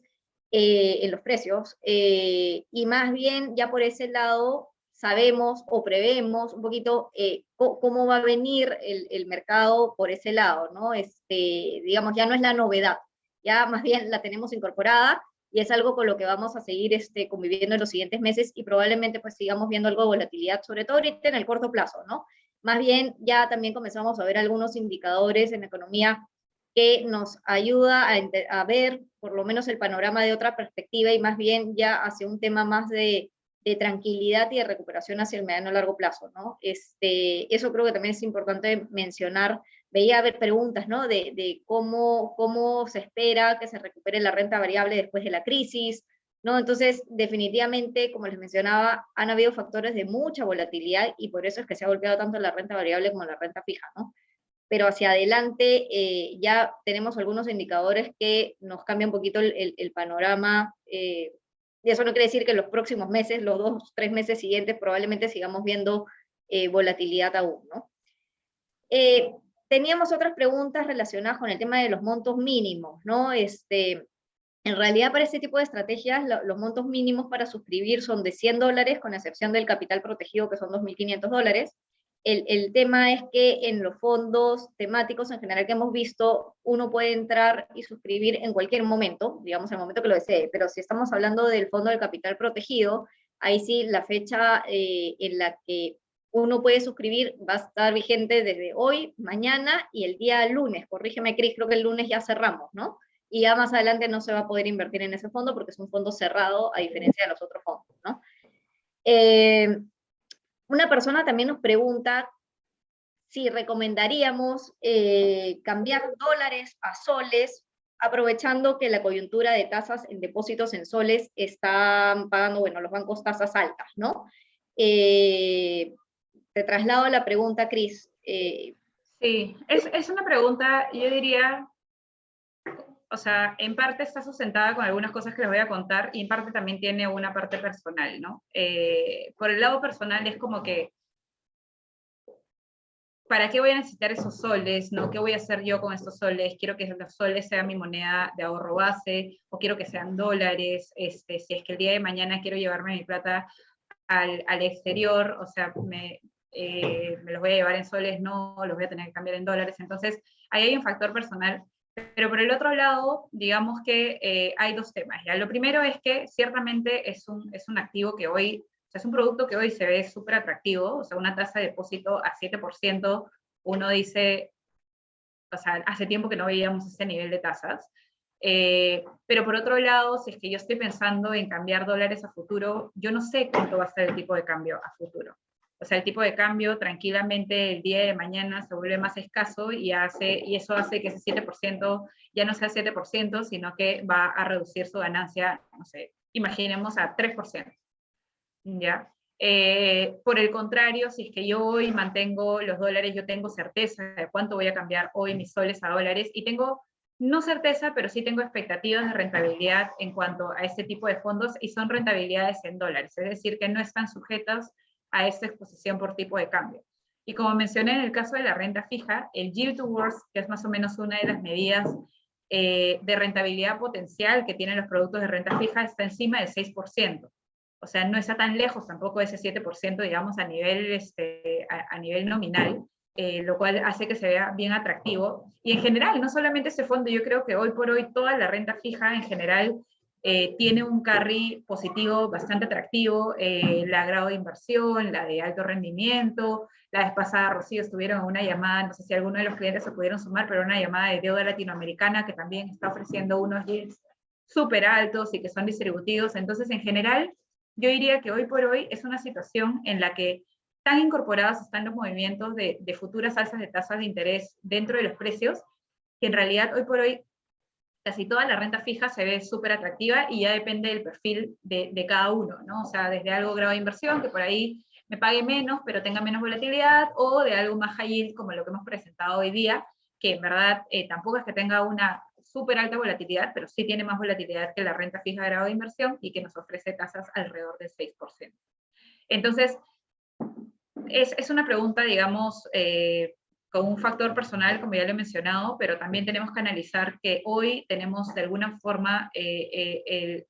en los precios, y más bien ya por ese lado sabemos o prevemos un poquito cómo va a venir el mercado por ese lado, ¿no? Digamos, ya no es la novedad, ya más bien la tenemos incorporada, y es algo con lo que vamos a seguir conviviendo en los siguientes meses, y probablemente pues sigamos viendo algo de volatilidad, sobre todo ahorita en el corto plazo, ¿no? Más bien ya también comenzamos a ver algunos indicadores en la economía que nos ayuda a ver por lo menos el panorama de otra perspectiva, y más bien ya hacia un tema más de tranquilidad y de recuperación hacia el mediano y largo plazo, ¿no? Eso creo que también es importante mencionar. Veía haber preguntas, ¿no? De cómo se espera que se recupere la renta variable después de la crisis, ¿no? Entonces, definitivamente, como les mencionaba, han habido factores de mucha volatilidad, y por eso es que se ha golpeado tanto la renta variable como la renta fija, ¿no? Pero hacia adelante ya tenemos algunos indicadores que nos cambian un poquito el panorama, y eso no quiere decir que en los próximos meses, los 2, 3 meses siguientes, probablemente sigamos viendo volatilidad aún, ¿no? Teníamos otras preguntas relacionadas con el tema de los montos mínimos, ¿no? En realidad, para este tipo de estrategias, los montos mínimos para suscribir son de $100, con excepción del capital protegido, que son $2.500. El tema es que en los fondos temáticos en general que hemos visto, uno puede entrar y suscribir en cualquier momento, digamos el momento que lo desee, pero si estamos hablando del fondo del capital protegido, ahí sí la fecha en la que uno puede suscribir va a estar vigente desde hoy, mañana y el día lunes. Corrígeme, Cris, creo que el lunes ya cerramos, ¿no? Y ya más adelante no se va a poder invertir en ese fondo porque es un fondo cerrado, a diferencia de los otros fondos, ¿no? Una persona también nos pregunta si recomendaríamos cambiar dólares a soles aprovechando que la coyuntura de tasas en depósitos en soles están pagando, bueno, los bancos tasas altas, ¿no? Te traslado la pregunta, Cris. Sí, es una pregunta, yo diría, o sea, en parte está sustentada con algunas cosas que les voy a contar y en parte también tiene una parte personal, ¿no? Por el lado personal es como que, ¿para qué voy a necesitar esos soles? ¿No? ¿Qué voy a hacer yo con estos soles? Quiero que los soles sean mi moneda de ahorro base, o quiero que sean dólares, si es que el día de mañana quiero llevarme mi plata al exterior, o sea, me los voy a llevar en soles, no, los voy a tener que cambiar en dólares. Entonces, ahí hay un factor personal. Pero por el otro lado, digamos que hay dos temas. ¿Ya? Lo primero es que ciertamente es un activo que hoy, o sea, es un producto que hoy se ve súper atractivo, o sea, una tasa de depósito a 7%, uno dice, o sea, hace tiempo que no veíamos ese nivel de tasas. Pero por otro lado, si es que yo estoy pensando en cambiar dólares a futuro, yo no sé cuánto va a ser el tipo de cambio a futuro. O sea, el tipo de cambio tranquilamente el día de mañana se vuelve más escaso y eso hace que ese 7% ya no sea 7%, sino que va a reducir su ganancia, no sé, imaginemos a 3%. ¿Ya? Por el contrario, si es que yo hoy mantengo los dólares, yo tengo certeza de cuánto voy a cambiar hoy mis soles a dólares y tengo, no certeza, pero sí tengo expectativas de rentabilidad en cuanto a este tipo de fondos y son rentabilidades en dólares, es decir, que no están sujetas a esta exposición por tipo de cambio. Y como mencioné en el caso de la renta fija, el yield to worst, que es más o menos una de las medidas de rentabilidad potencial que tienen los productos de renta fija, está encima del 6%. O sea, no está tan lejos tampoco de ese 7%, digamos, a nivel nominal, lo cual hace que se vea bien atractivo. Y en general, no solamente ese fondo, yo creo que hoy por hoy toda la renta fija en general tiene un carry positivo bastante atractivo, la grado de inversión, la de alto rendimiento. La vez pasada, Rocío, estuvieron en una llamada, no sé si alguno de los clientes se pudieron sumar, pero una llamada de deuda latinoamericana que también está ofreciendo unos yields súper altos y que son distributivos. Entonces, en general, yo diría que hoy por hoy es una situación en la que tan incorporados están los movimientos de futuras alzas de tasas de interés dentro de los precios, que en realidad hoy por hoy casi toda la renta fija se ve súper atractiva y ya depende del perfil de cada uno, ¿no? O sea, desde algo grado de inversión, que por ahí me pague menos, pero tenga menos volatilidad, o de algo más high yield, como lo que hemos presentado hoy día, que en verdad tampoco es que tenga una súper alta volatilidad, pero sí tiene más volatilidad que la renta fija de grado de inversión y que nos ofrece tasas alrededor del 6%. Entonces, es una pregunta, digamos, con un factor personal, como ya lo he mencionado, pero también tenemos que analizar que hoy tenemos de alguna forma el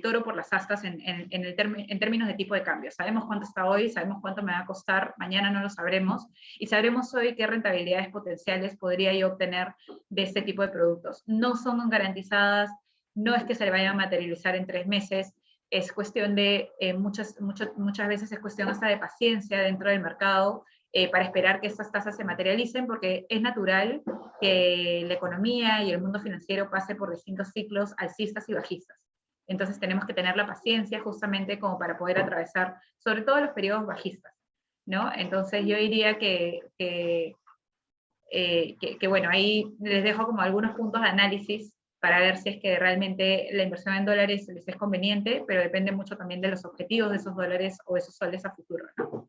toro por las astas en términos de tipo de cambio. Sabemos cuánto está hoy, sabemos cuánto me va a costar, mañana no lo sabremos, y sabremos hoy qué rentabilidades potenciales podría yo obtener de este tipo de productos. No son garantizadas, no es que se le vayan a materializar en 3 meses, es cuestión de, muchas veces es cuestión hasta de paciencia dentro del mercado, para esperar que estas tasas se materialicen, porque es natural que la economía y el mundo financiero pase por distintos ciclos alcistas y bajistas. Entonces tenemos que tener la paciencia justamente como para poder atravesar, sobre todo los periodos bajistas, ¿no? Entonces yo diría que bueno, ahí les dejo como algunos puntos de análisis para ver si es que realmente la inversión en dólares les es conveniente, pero depende mucho también de los objetivos de esos dólares o esos soles a futuro, ¿no?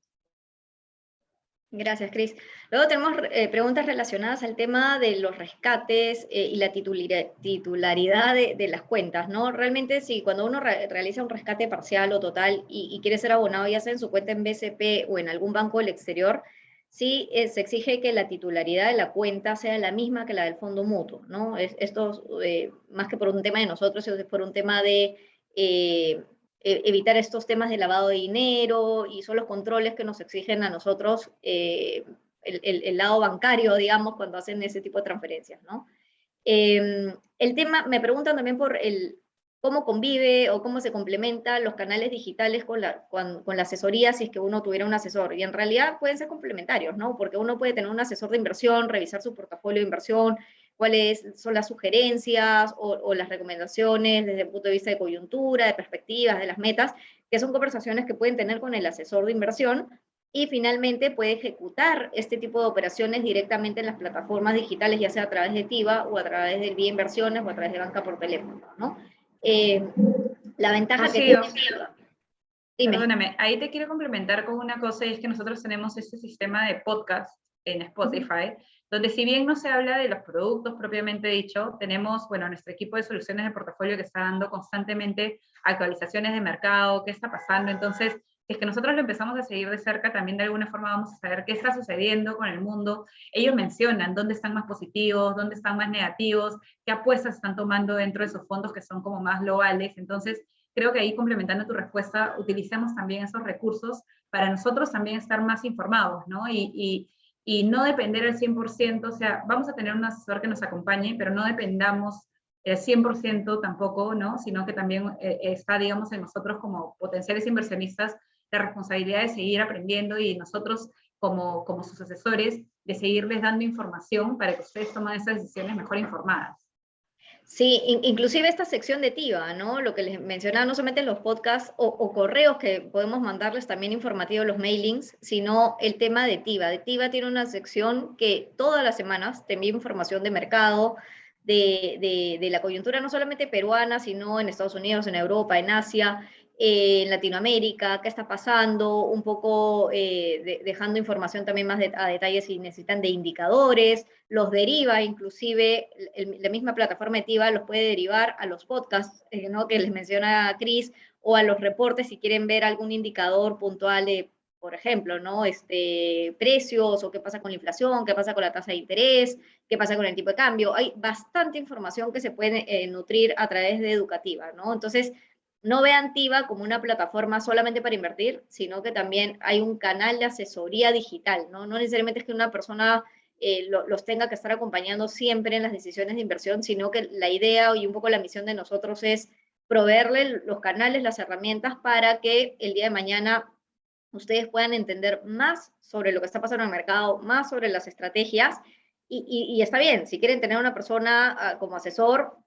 Gracias, Cris. Luego tenemos preguntas relacionadas al tema de los rescates y la titularidad de las cuentas, ¿no? Realmente, si cuando uno realiza un rescate parcial o total y quiere ser abonado, ya sea en su cuenta en BCP o en algún banco del exterior, sí se exige que la titularidad de la cuenta sea la misma que la del fondo mutuo, ¿no? Esto, más que por un tema de nosotros, es por un tema de evitar estos temas de lavado de dinero y son los controles que nos exigen a nosotros el lado bancario, digamos, cuando hacen ese tipo de transferencias, ¿no? El tema, me preguntan también por cómo convive o cómo se complementan los canales digitales con la asesoría si es que uno tuviera un asesor. Y en realidad pueden ser complementarios, ¿no? Porque uno puede tener un asesor de inversión, revisar su portafolio de inversión, cuáles son las sugerencias o las recomendaciones desde el punto de vista de coyuntura, de perspectivas, de las metas, que son conversaciones que pueden tener con el asesor de inversión. y finalmente puede ejecutar este tipo de operaciones directamente en las plataformas digitales, ya sea a través de TIVA o a través del Vía Inversiones o a través de banca por teléfono, ¿no? La ventaja que Rocío, tiene TIVA. Dime. perdóname, ahí te quiero complementar con una cosa, y es que nosotros tenemos este sistema de podcast en Spotify, donde si bien no se habla de los productos propiamente dicho, tenemos, bueno, nuestro equipo de soluciones de portafolio que está dando constantemente actualizaciones de mercado, qué está pasando. Entonces, si es que nosotros lo empezamos a seguir de cerca, también de alguna forma vamos a saber qué está sucediendo con el mundo. Ellos mencionan dónde están más positivos, dónde están más negativos, qué apuestas están tomando dentro de sus fondos que son como más globales. Entonces, creo que ahí, complementando tu respuesta, utilicemos también esos recursos para nosotros también estar más informados, ¿no? Y no depender al 100%, o sea, vamos a tener un asesor que nos acompañe, pero no dependamos el 100% tampoco, ¿no? Sino que también está, digamos, en nosotros como potenciales inversionistas la responsabilidad de seguir aprendiendo, y nosotros como sus asesores de seguirles dando información para que ustedes tomen esas decisiones mejor informadas. Sí, inclusive esta sección de TIVA, ¿no? Lo que les mencionaba, no solamente los podcasts o correos que podemos mandarles también informativos, los mailings, sino el tema de TIVA. De TIVA tiene una sección que todas las semanas te envía información de mercado, de la coyuntura no solamente peruana, sino en Estados Unidos, en Europa, en Asia, en Latinoamérica, qué está pasando, un poco dejando información también más a detalle si necesitan de indicadores, los deriva, inclusive la misma plataforma de TIVA los puede derivar a los podcasts, ¿no? Que les menciona Cris, o a los reportes si quieren ver algún indicador puntual de, por ejemplo, ¿no? Precios, o qué pasa con la inflación, qué pasa con la tasa de interés, qué pasa con el tipo de cambio. Hay bastante información que se puede nutrir a través de Educativa, ¿no? Entonces, no vean TIVA como una plataforma solamente para invertir, sino que también hay un canal de asesoría digital, ¿no? No necesariamente es que una persona los tenga que estar acompañando siempre en las decisiones de inversión, sino que la idea y un poco la misión de nosotros es proveerle los canales, las herramientas para que el día de mañana ustedes puedan entender más sobre lo que está pasando en el mercado, más sobre las estrategias, y está bien, si quieren tener una persona como asesor,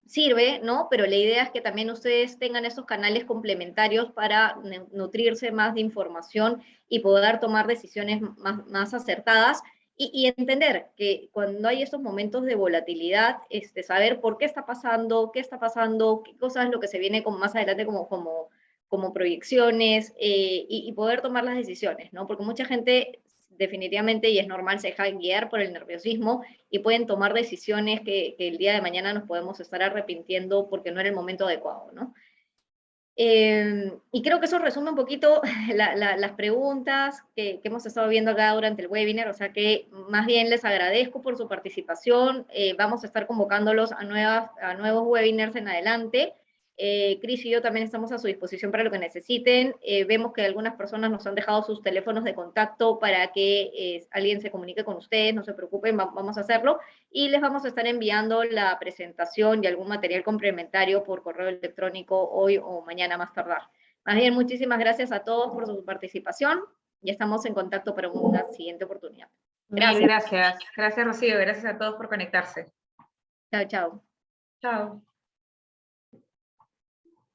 sirve, ¿no? Pero la idea es que también ustedes tengan estos canales complementarios para nutrirse más de información y poder tomar decisiones más acertadas, y entender que cuando hay estos momentos de volatilidad, saber por qué está pasando, qué cosa es lo que se viene más adelante como proyecciones, y poder tomar las decisiones, ¿no? Porque mucha gente definitivamente, y es normal, se deja guiar por el nerviosismo y pueden tomar decisiones que el día de mañana nos podemos estar arrepintiendo porque no era el momento adecuado, ¿no? Y creo que eso resume un poquito las preguntas que hemos estado viendo acá durante el webinar, o sea que más bien les agradezco por su participación. Vamos a estar convocándolos a nuevos webinars en adelante. Cris y yo también estamos a su disposición para lo que necesiten. Vemos que algunas personas nos han dejado sus teléfonos de contacto para que alguien se comunique con ustedes, no se preocupen, vamos a hacerlo, y les vamos a estar enviando la presentación y algún material complementario por correo electrónico hoy o mañana más tardar. Más bien, muchísimas gracias a todos por su participación y estamos en contacto para una siguiente oportunidad. Mil gracias. Gracias, Rocío. Gracias a todos por conectarse. Chao, chao. Chao.